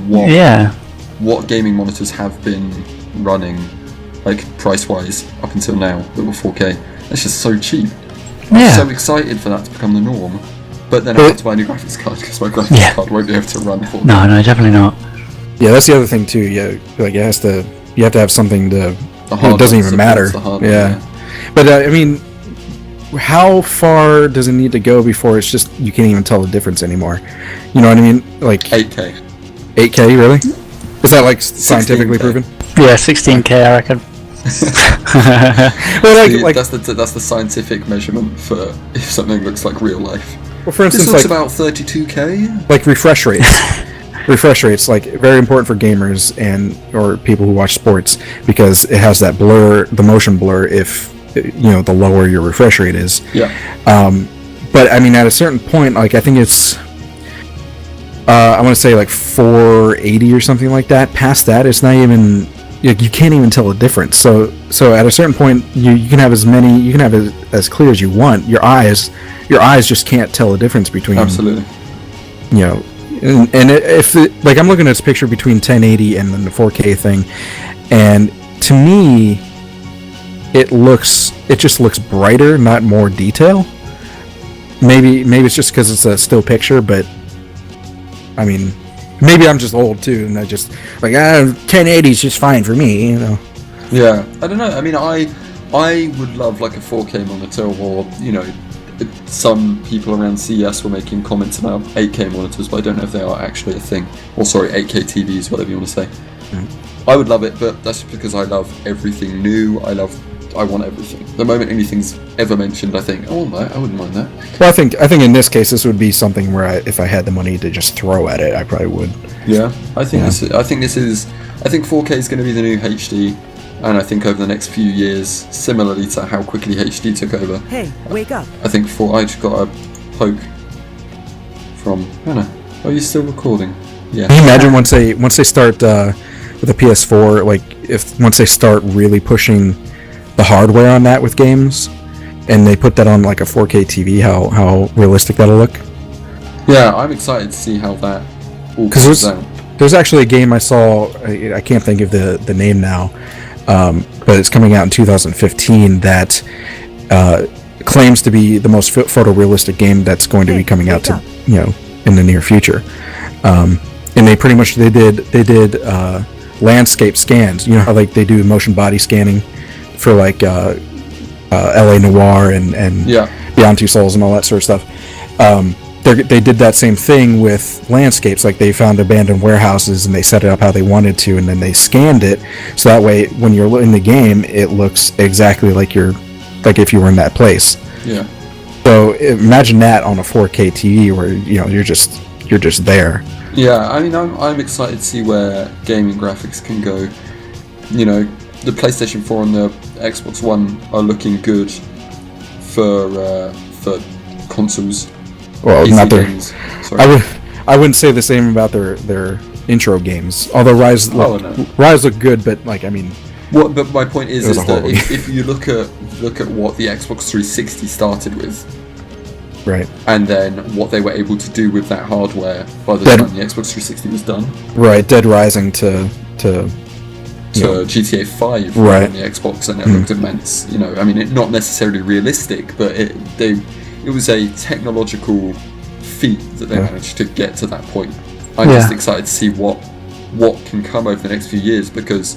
what gaming monitors have been running, like price-wise, up until now that were 4K. That's just so cheap. I'm so excited for that to become the norm, but then I have to buy a new graphics card because my graphics card won't be able to run 4K. No, definitely not. Yeah, that's the other thing too. Yeah, like you have to have something to. It doesn't even matter. Yeah, but I mean, how far does it need to go before it's just you can't even tell the difference anymore? You know what I mean? Like 8K. 8K, really? Is that like scientifically 16K. proven? Yeah, 16K, I reckon. Well, that's the scientific measurement for if something looks like real life. Well, for instance, this looks about 32K. Like refresh rates. Refresh rates, like very important for gamers or people who watch sports, because it has that blur, the motion blur, if the lower your refresh rate is. Yeah. But I mean, at a certain point, like I think it's, I want to say like 480 or something like that. Past that, it's not even, you can't even tell the difference. So at a certain point, you can have as clear as you want. Your eyes just can't tell the difference between. Absolutely. You know, like I'm looking at this picture between 1080 and then the 4K thing, and to me, it just looks brighter, not more detail. Maybe it's just because it's a still picture, but I mean, maybe I'm just old too, and I just like 1080 is just fine for me, you know. Yeah, I don't know. I mean, I would love like a 4K monitor, or you know, some people around CES were making comments about 8K monitors, but I don't know if they are actually a thing. Or sorry, 8K TVs, whatever you want to say. I would love it, but that's because I love everything new. I want everything. The moment anything's ever mentioned, I think, oh, I wouldn't mind that. Well, I think in this case, this would be something where if I had the money to just throw at it, I probably would. Yeah, I think 4K is going to be the new HD, and I think over the next few years, similarly to how quickly HD took over. Hey, wake up! I think I just got a poke from Hannah. Are you still recording? Yeah. Can you imagine once they start with the PS4, like once they start really pushing the hardware on that with games, and they put that on like a 4K TV, how realistic that'll look? Yeah, I'm excited to see how that all comes out. There's actually a game I saw, I can't think of the name now, but it's coming out in 2015 that claims to be the most photorealistic game that's going to be coming out to, you know, in the near future. And they pretty much they did landscape scans. You know how like they do motion body scanning for like LA Noire and Beyond Two Souls and all that sort of stuff. They did that same thing with landscapes. Like they found abandoned warehouses and they set it up how they wanted to, and then they scanned it so that way when you're in the game, it looks exactly like if you were in that place. Yeah. So imagine that on a 4K TV where you know you're just there. Yeah, I mean, I'm excited to see where gaming graphics can go. You know, the PlayStation 4 and the Xbox One are looking good for consoles. Well, PC not their. games. Sorry. I wouldn't say the same about their intro games. Although Rise looked good, but like I mean. Well, but my point is that if you look at what the Xbox 360 started with, right, and then what they were able to do with that hardware by the time the Xbox 360 was done, right, Dead Rising to GTA 5 right. on the Xbox, and it looked immense. You know, I mean, not necessarily realistic, but it was a technological feat that they managed to get to that point. I'm just excited to see what can come over the next few years, because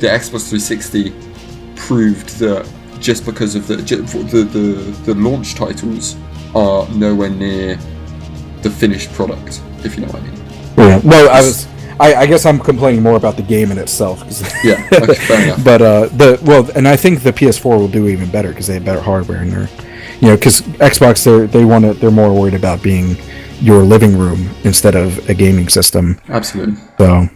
the Xbox 360 proved that just because of the launch titles are nowhere near the finished product, if you know what I mean. Yeah. Well, I guess I'm complaining more about the game in itself. Yeah, okay, fair enough. But and I think the PS4 will do even better because they have better hardware in there. You know, because Xbox they're more worried about being your living room instead of a gaming system. Absolutely. So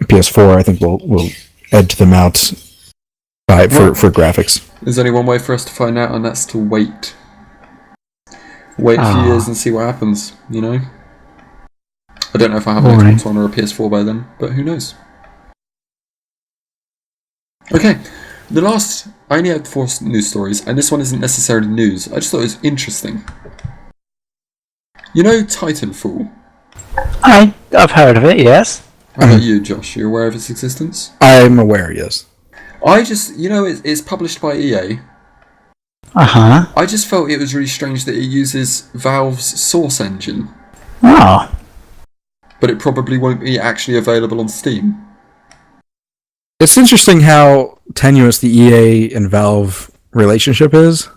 PS4 I think will edge them out for graphics. There's only one way for us to find out, and that's to wait. Wait a few years and see what happens, you know? I don't know if I have an Xbox One or a PS4 by then, but who knows? Okay, I only had 4 news stories, and this one isn't necessarily news. I just thought it was interesting. You know Titanfall? I've heard of it, yes. How about you, Josh? You're aware of its existence? I'm aware, yes. It's published by EA. Uh-huh. I just felt it was really strange that it uses Valve's Source engine. Oh. But it probably won't be actually available on Steam. It's interesting how tenuous the EA and Valve relationship is.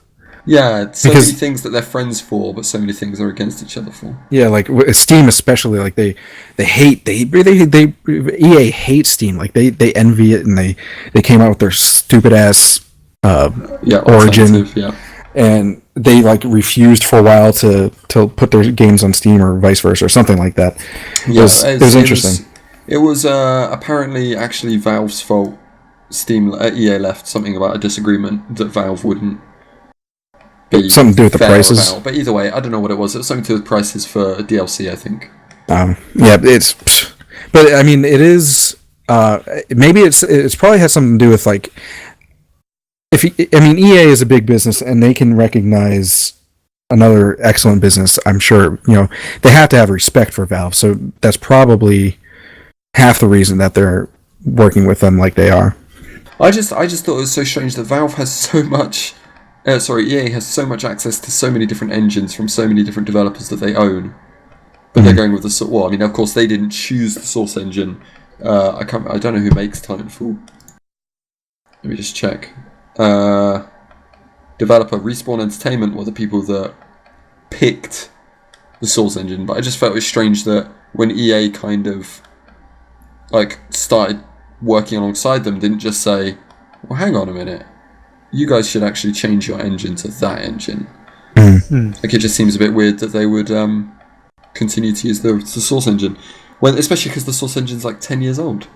Yeah, so many things that they're friends for, but so many things they're against each other for. Yeah, like Steam especially, like they EA hates Steam. Like they envy it, and they came out with their stupid ass Origin, and they like refused for a while to put their games on Steam or vice versa or something like that. Yeah, it was interesting. It was apparently actually Valve's fault. EA left something about a disagreement that Valve wouldn't be something to do with the prices. But either way, I don't know what it was. It was something to do with prices for DLC, I think. Yeah, but I mean, it is. Maybe it's probably has something to do with like. EA is a big business, and they can recognize another excellent business. I'm sure they have to have respect for Valve, so that's probably half the reason that they're working with them like they are. I just thought it was so strange that Valve has so much. EA has so much access to so many different engines from so many different developers that they own, but they're going with the well. I mean, of course, they didn't choose the Source engine. I don't know who makes Titanfall. Let me just check. Developer Respawn Entertainment were the people that picked the Source engine, but I just felt it was strange that when EA kind of like started working alongside them, didn't just say, well, hang on a minute, you guys should actually change your engine to that engine. Like, it just seems a bit weird that they would continue to use the Source engine, especially because the Source engine's like 10 years old.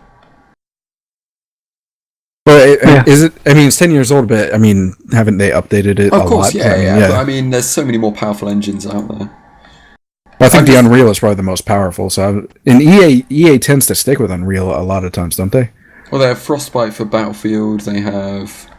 Well, is it? I mean, it's 10 years old, but I mean, haven't they updated it a lot? Of course, yeah. But I mean, there's so many more powerful engines out there. Well, I think the Unreal is probably the most powerful. So, and EA tends to stick with Unreal a lot of times, don't they? Well, they have Frostbite for Battlefield. They have,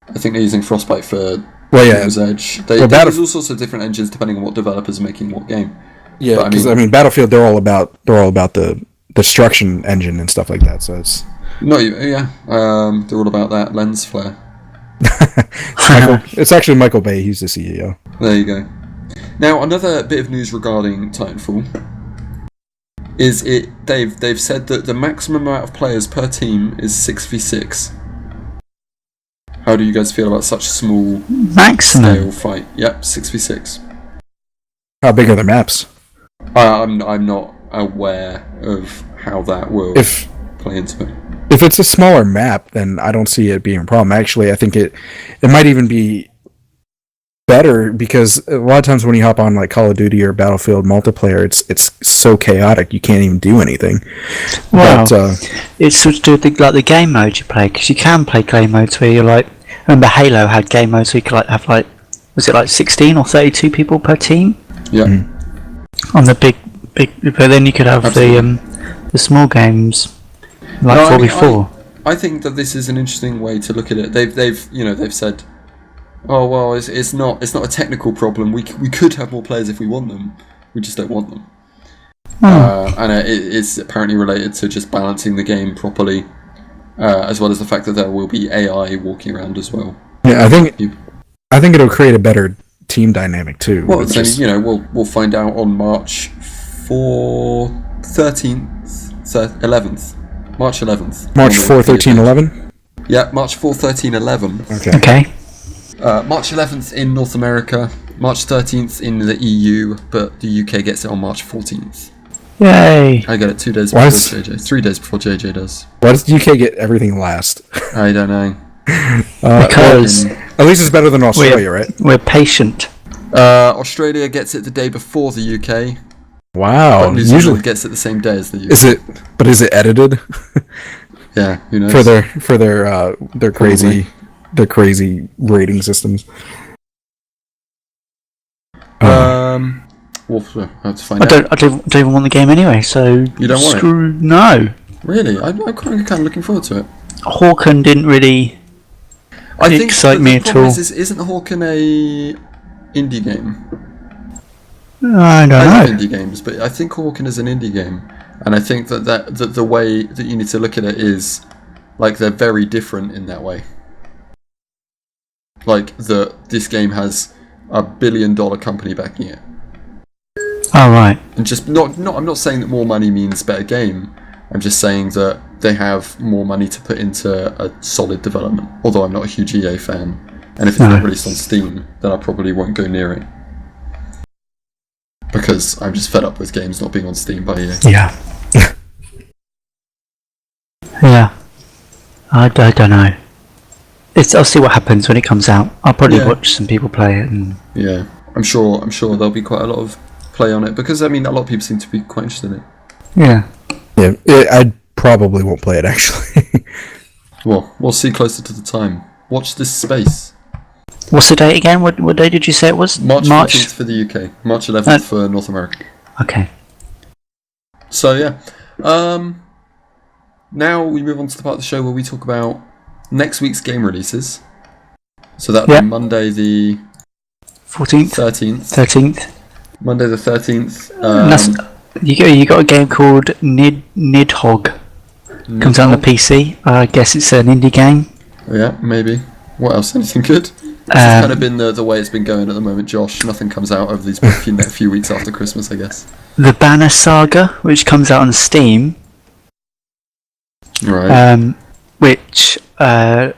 I think they're using Frostbite for Mirror's Edge. They use all sorts of different engines depending on what developer's making what game. Yeah, because I mean, Battlefield, they're all about the destruction engine and stuff like that. So it's. No, they're all about that lens flare. It's actually Michael Bay. He's the CEO. There you go. Now, another bit of news regarding Titanfall is they've said that the maximum amount of players per team is 6v6. How do you guys feel about such small scale fight? Yep, 6v6. How big are the maps? I'm not aware of how that will play into it. If it's a smaller map, then I don't see it being a problem. Actually, I think it might even be better, because a lot of times when you hop on like Call of Duty or Battlefield multiplayer, it's so chaotic you can't even do anything. Well, it's sort of like the game mode you play, because you can play game modes where you're like. Remember Halo had game modes where you could have was it like 16 or 32 people per team? Yeah. On the big, but then you could have the small games. Like 4v4. I think that this is an interesting way to look at it. They've said, oh well, it's not a technical problem. We could have more players if we want them. We just don't want them. And it's apparently related to just balancing the game properly, as well as the fact that there will be AI walking around as well. Yeah, I think it'll create a better team dynamic too. Well, we'll find out on March 11th. March 11th. March 4, 13, 11? Yeah, March 4, 13, 11. Okay. March 11th in North America, March 13th in the EU, but the UK gets it on March 14th. Yay! I get it 2 days before JJ. 3 days before JJ does. Why does the UK get everything last? I don't know. Because at least it's better than Australia, right? We're patient. Australia gets it the day before the UK. Wow. But New Zealand gets it the same day as the UK. Is it edited? Yeah, who knows? For their crazy rating systems. We'll have to find out. I don't even want the game anyway, so you don't want it? No. Really? I'm kind of looking forward to it. Hawken didn't really excite me at all. Isn't Hawken a indie game? I don't know. I love indie games, but I think Hawken is an indie game, and I think that the way that you need to look at it is like they're very different in that way. Like this game has $1 billion company backing it. Oh right. And just I'm not saying that more money means better game. I'm just saying that they have more money to put into a solid development. Although I'm not a huge EA fan, and if it's not released on Steam, then I probably won't go near it. Because I'm just fed up with games not being on Steam by EA. Yeah. Yeah. I don't know. I'll see what happens when it comes out. I'll probably watch some people play it. Yeah, I'm sure there'll be quite a lot of play on it, because I mean a lot of people seem to be quite interested in it. Yeah. Yeah, I probably won't play it actually. Well, we'll see closer to the time. Watch this space. What's the date again? What day did you say it was? March 14th for the UK. March 11th for North America. Okay. So yeah. Now we move on to the part of the show where we talk about next week's game releases. So that'll be Monday the 13th. Monday the 13th. You got a game called Nidhogg. Comes out on the PC. I guess it's an indie game. Yeah, maybe. What else? Anything good? This has kind of been the way it's been going at the moment, Josh. Nothing comes out over these few weeks after Christmas, I guess. The Banner Saga, which comes out on Steam. Right. Which let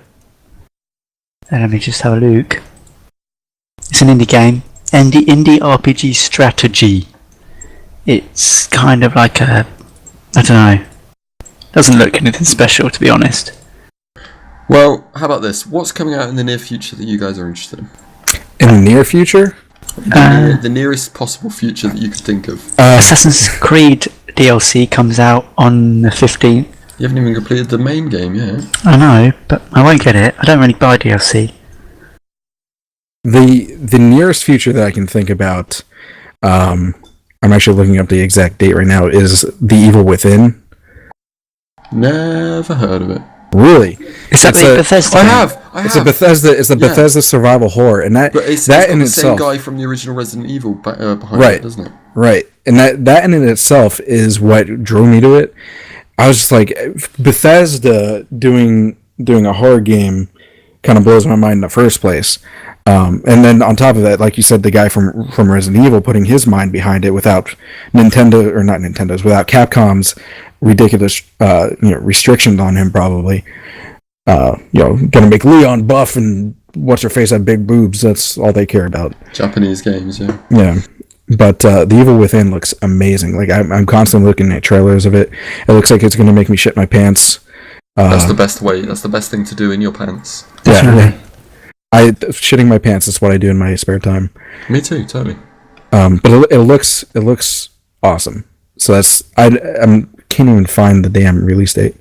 me just have a look. It's an indie game. Indie RPG strategy. It's kind of like I don't know. Doesn't look anything special, to be honest. Well, how about this? What's coming out in the near future that you guys are interested in? In the near future? The nearest possible future that you could think of. Assassin's Creed DLC comes out on the 15th. You haven't even completed the main game yet. I know, but I won't get it. I don't really buy DLC. The nearest future that I can think about, I'm actually looking up the exact date right now, is The Evil Within. Never heard of it. Really? Is that the Bethesda? I have. It's a Bethesda survival horror, and that it's in the itself, same guy from the original Resident Evil behind right, it, doesn't it? Right, and that in itself is what drew me to it. I was just like, Bethesda doing a horror game kind of blows my mind in the first place. And then on top of that, like you said, the guy from Resident Evil putting his mind behind it without without Capcom's ridiculous restrictions on him, probably. Gonna make Leon buff and what's her face have big boobs. That's all they care about. Japanese games, yeah. Yeah. But The Evil Within looks amazing. Like I'm constantly looking at trailers of it. It looks like it's gonna make me shit my pants. That's the best way. That's the best thing to do in your pants. Yeah. Shitting my pants is what I do in my spare time. Me too, totally. But it looks awesome. So I can't even find the damn release date.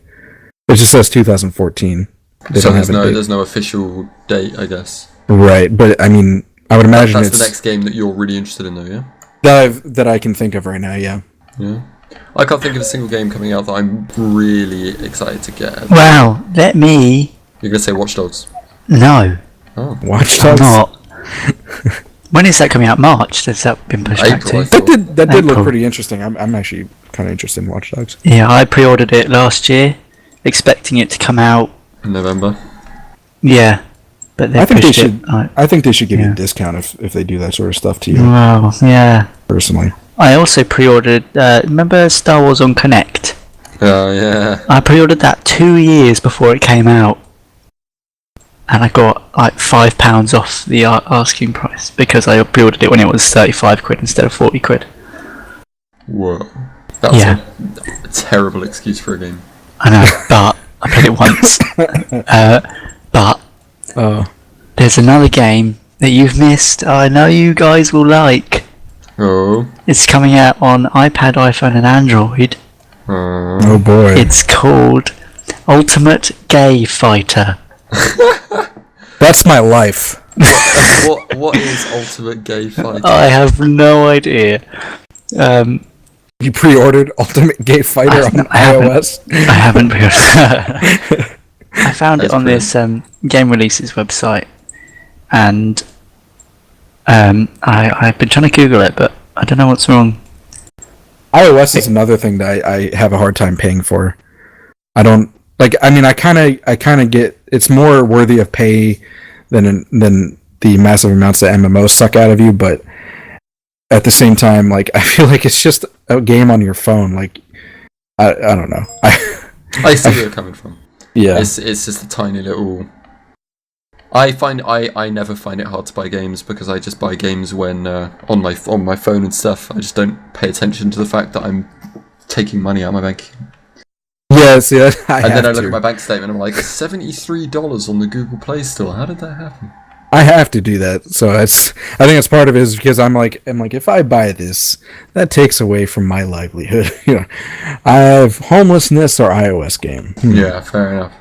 It just says 2014. So there's no official date, I guess. Right, but I mean, I would imagine that's the next game that you're really interested in, though, yeah. That I can think of right now, yeah. Yeah. I can't think of a single game coming out that I'm really excited to get. Wow, let me. You're gonna say Watch Dogs? No. Oh. Watch Dogs. I'm not. When is that coming out? March? Has that been pushed back to? That did look pretty interesting. I'm actually kind of interested in Watch Dogs. Yeah, I pre-ordered it last year, expecting it to come out in November. Yeah, but I think they should give you a discount if they do that sort of stuff to you. Well, yeah. Personally, I also pre-ordered. Remember Star Wars on Connect? Oh yeah. I pre-ordered that 2 years before it came out. And I got like £5 off the asking price because I pre-ordered it when it was 35 quid instead of 40 quid. Whoa. That was a terrible excuse for a game. I know, but I played it once. But there's another game that you've missed. I know you guys will like. Oh. It's coming out on iPad, iPhone and Android. Oh boy. It's called Ultimate Gay Fighter. That's my life. What is Ultimate Gay Fighter? I have no idea. You pre-ordered Ultimate Gay Fighter on iOS? I haven't pre-ordered. I found it on this game releases website, and I've been trying to Google it, but I don't know what's wrong. iOS is another thing that I have a hard time paying for. I don't like. I mean, I kind of get it's more worthy of pay than the massive amounts that MMOs suck out of you, but at the same time, like I feel like it's just a game on your phone. Like I don't know. I see where you're coming from. Yeah, it's just a tiny little. I never find it hard to buy games because I just buy games when on my phone and stuff. I just don't pay attention to the fact that I'm taking money out of my bank. Yeah, see, and then I look at my bank statement and I'm like, $73 on the Google Play Store. How did that happen? I have to do that, so I think it's part of it is because I'm like, if I buy this, that takes away from my livelihood. You know, I have homelessness or iOS game. Yeah, fair enough.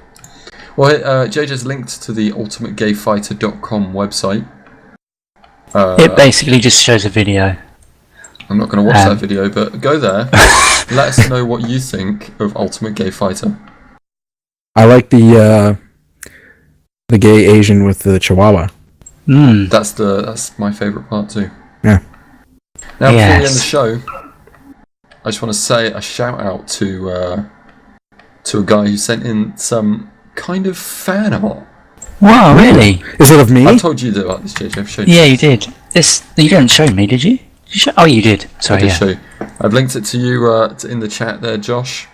Well, JJ's linked to the ultimategayfighter.com website. It basically just shows a video. I'm not going to watch that video, but go there. Let us know what you think of Ultimate Gay Fighter. I like the gay Asian with the chihuahua. That's my favourite part too. Yeah. Now, before we end the show, I just want to say a shout out to a guy who sent in some kind of fan art. Wow, really? Is it of me? I told you about this, JJ. I've showed you. Yeah, you did. You didn't show me, did you? Oh, you did. Sorry, I did show you. I've linked it to you in the chat there, Josh.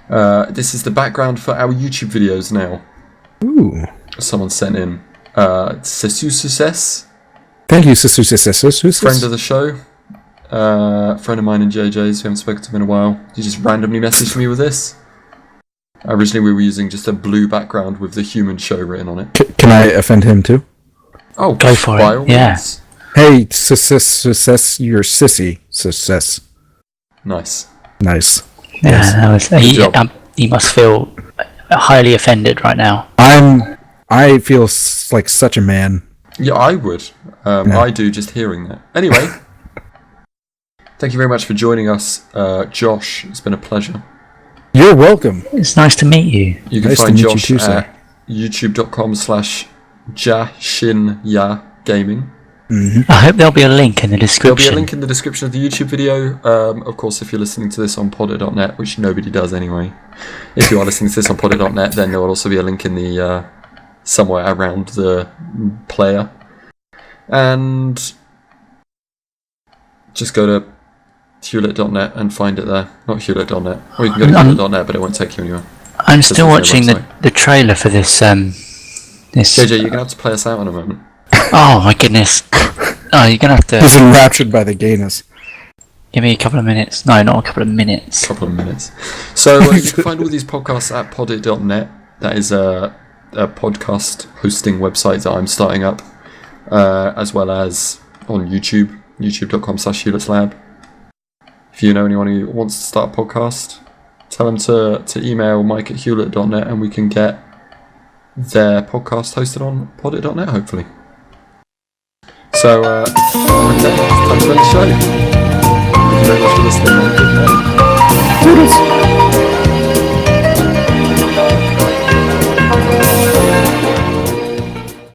This is the background for our YouTube videos now. Ooh. Someone sent in. Sesususes. Thank you, Sesususes. Friend of the show. Friend of mine and JJ's. We haven't spoken to him in a while. He just randomly messaged me with this. Originally we were using just a blue background with the Hewman Show written on it. Can I offend him too? Oh, go for it. Yeah. Hey, Success, you're sissy. Success. Nice. Yeah, he must feel highly offended right now. I feel like such a man. Yeah, I would. I do just hearing that. Anyway, thank you very much for joining us, Josh. It's been a pleasure. You're welcome. It's nice to meet you. You can find Josh at youtube.com/jashinya gaming. Mm-hmm. I hope there'll be a link in the description. There'll be a link in the description of the YouTube video. Of course, if you're listening to this on podder.net, which nobody does anyway. If you are listening to this on podder.net, then there will also be a link in the somewhere around the player. And just go to hewlett.net and find it there. Not hewlett.net. Or you can go to hewlett.net, but it won't take you anywhere. I'm still watching the trailer for this. JJ, you're going to have to play us out in a moment. Oh my goodness. Oh, you're going to have to... He's enraptured by the gayness. Give me a couple of minutes. No, not a couple of minutes. So you can find all these podcasts at podder.net. That is a podcast hosting website that I'm starting up. As well as on YouTube. youtube.com/hewlettslab. If you know anyone who wants to start a podcast, tell them to email mike@hewlett.net and we can get their podcast hosted on podder.net, hopefully. So, okay, time to end the show. Thank you very much for listening. Good night.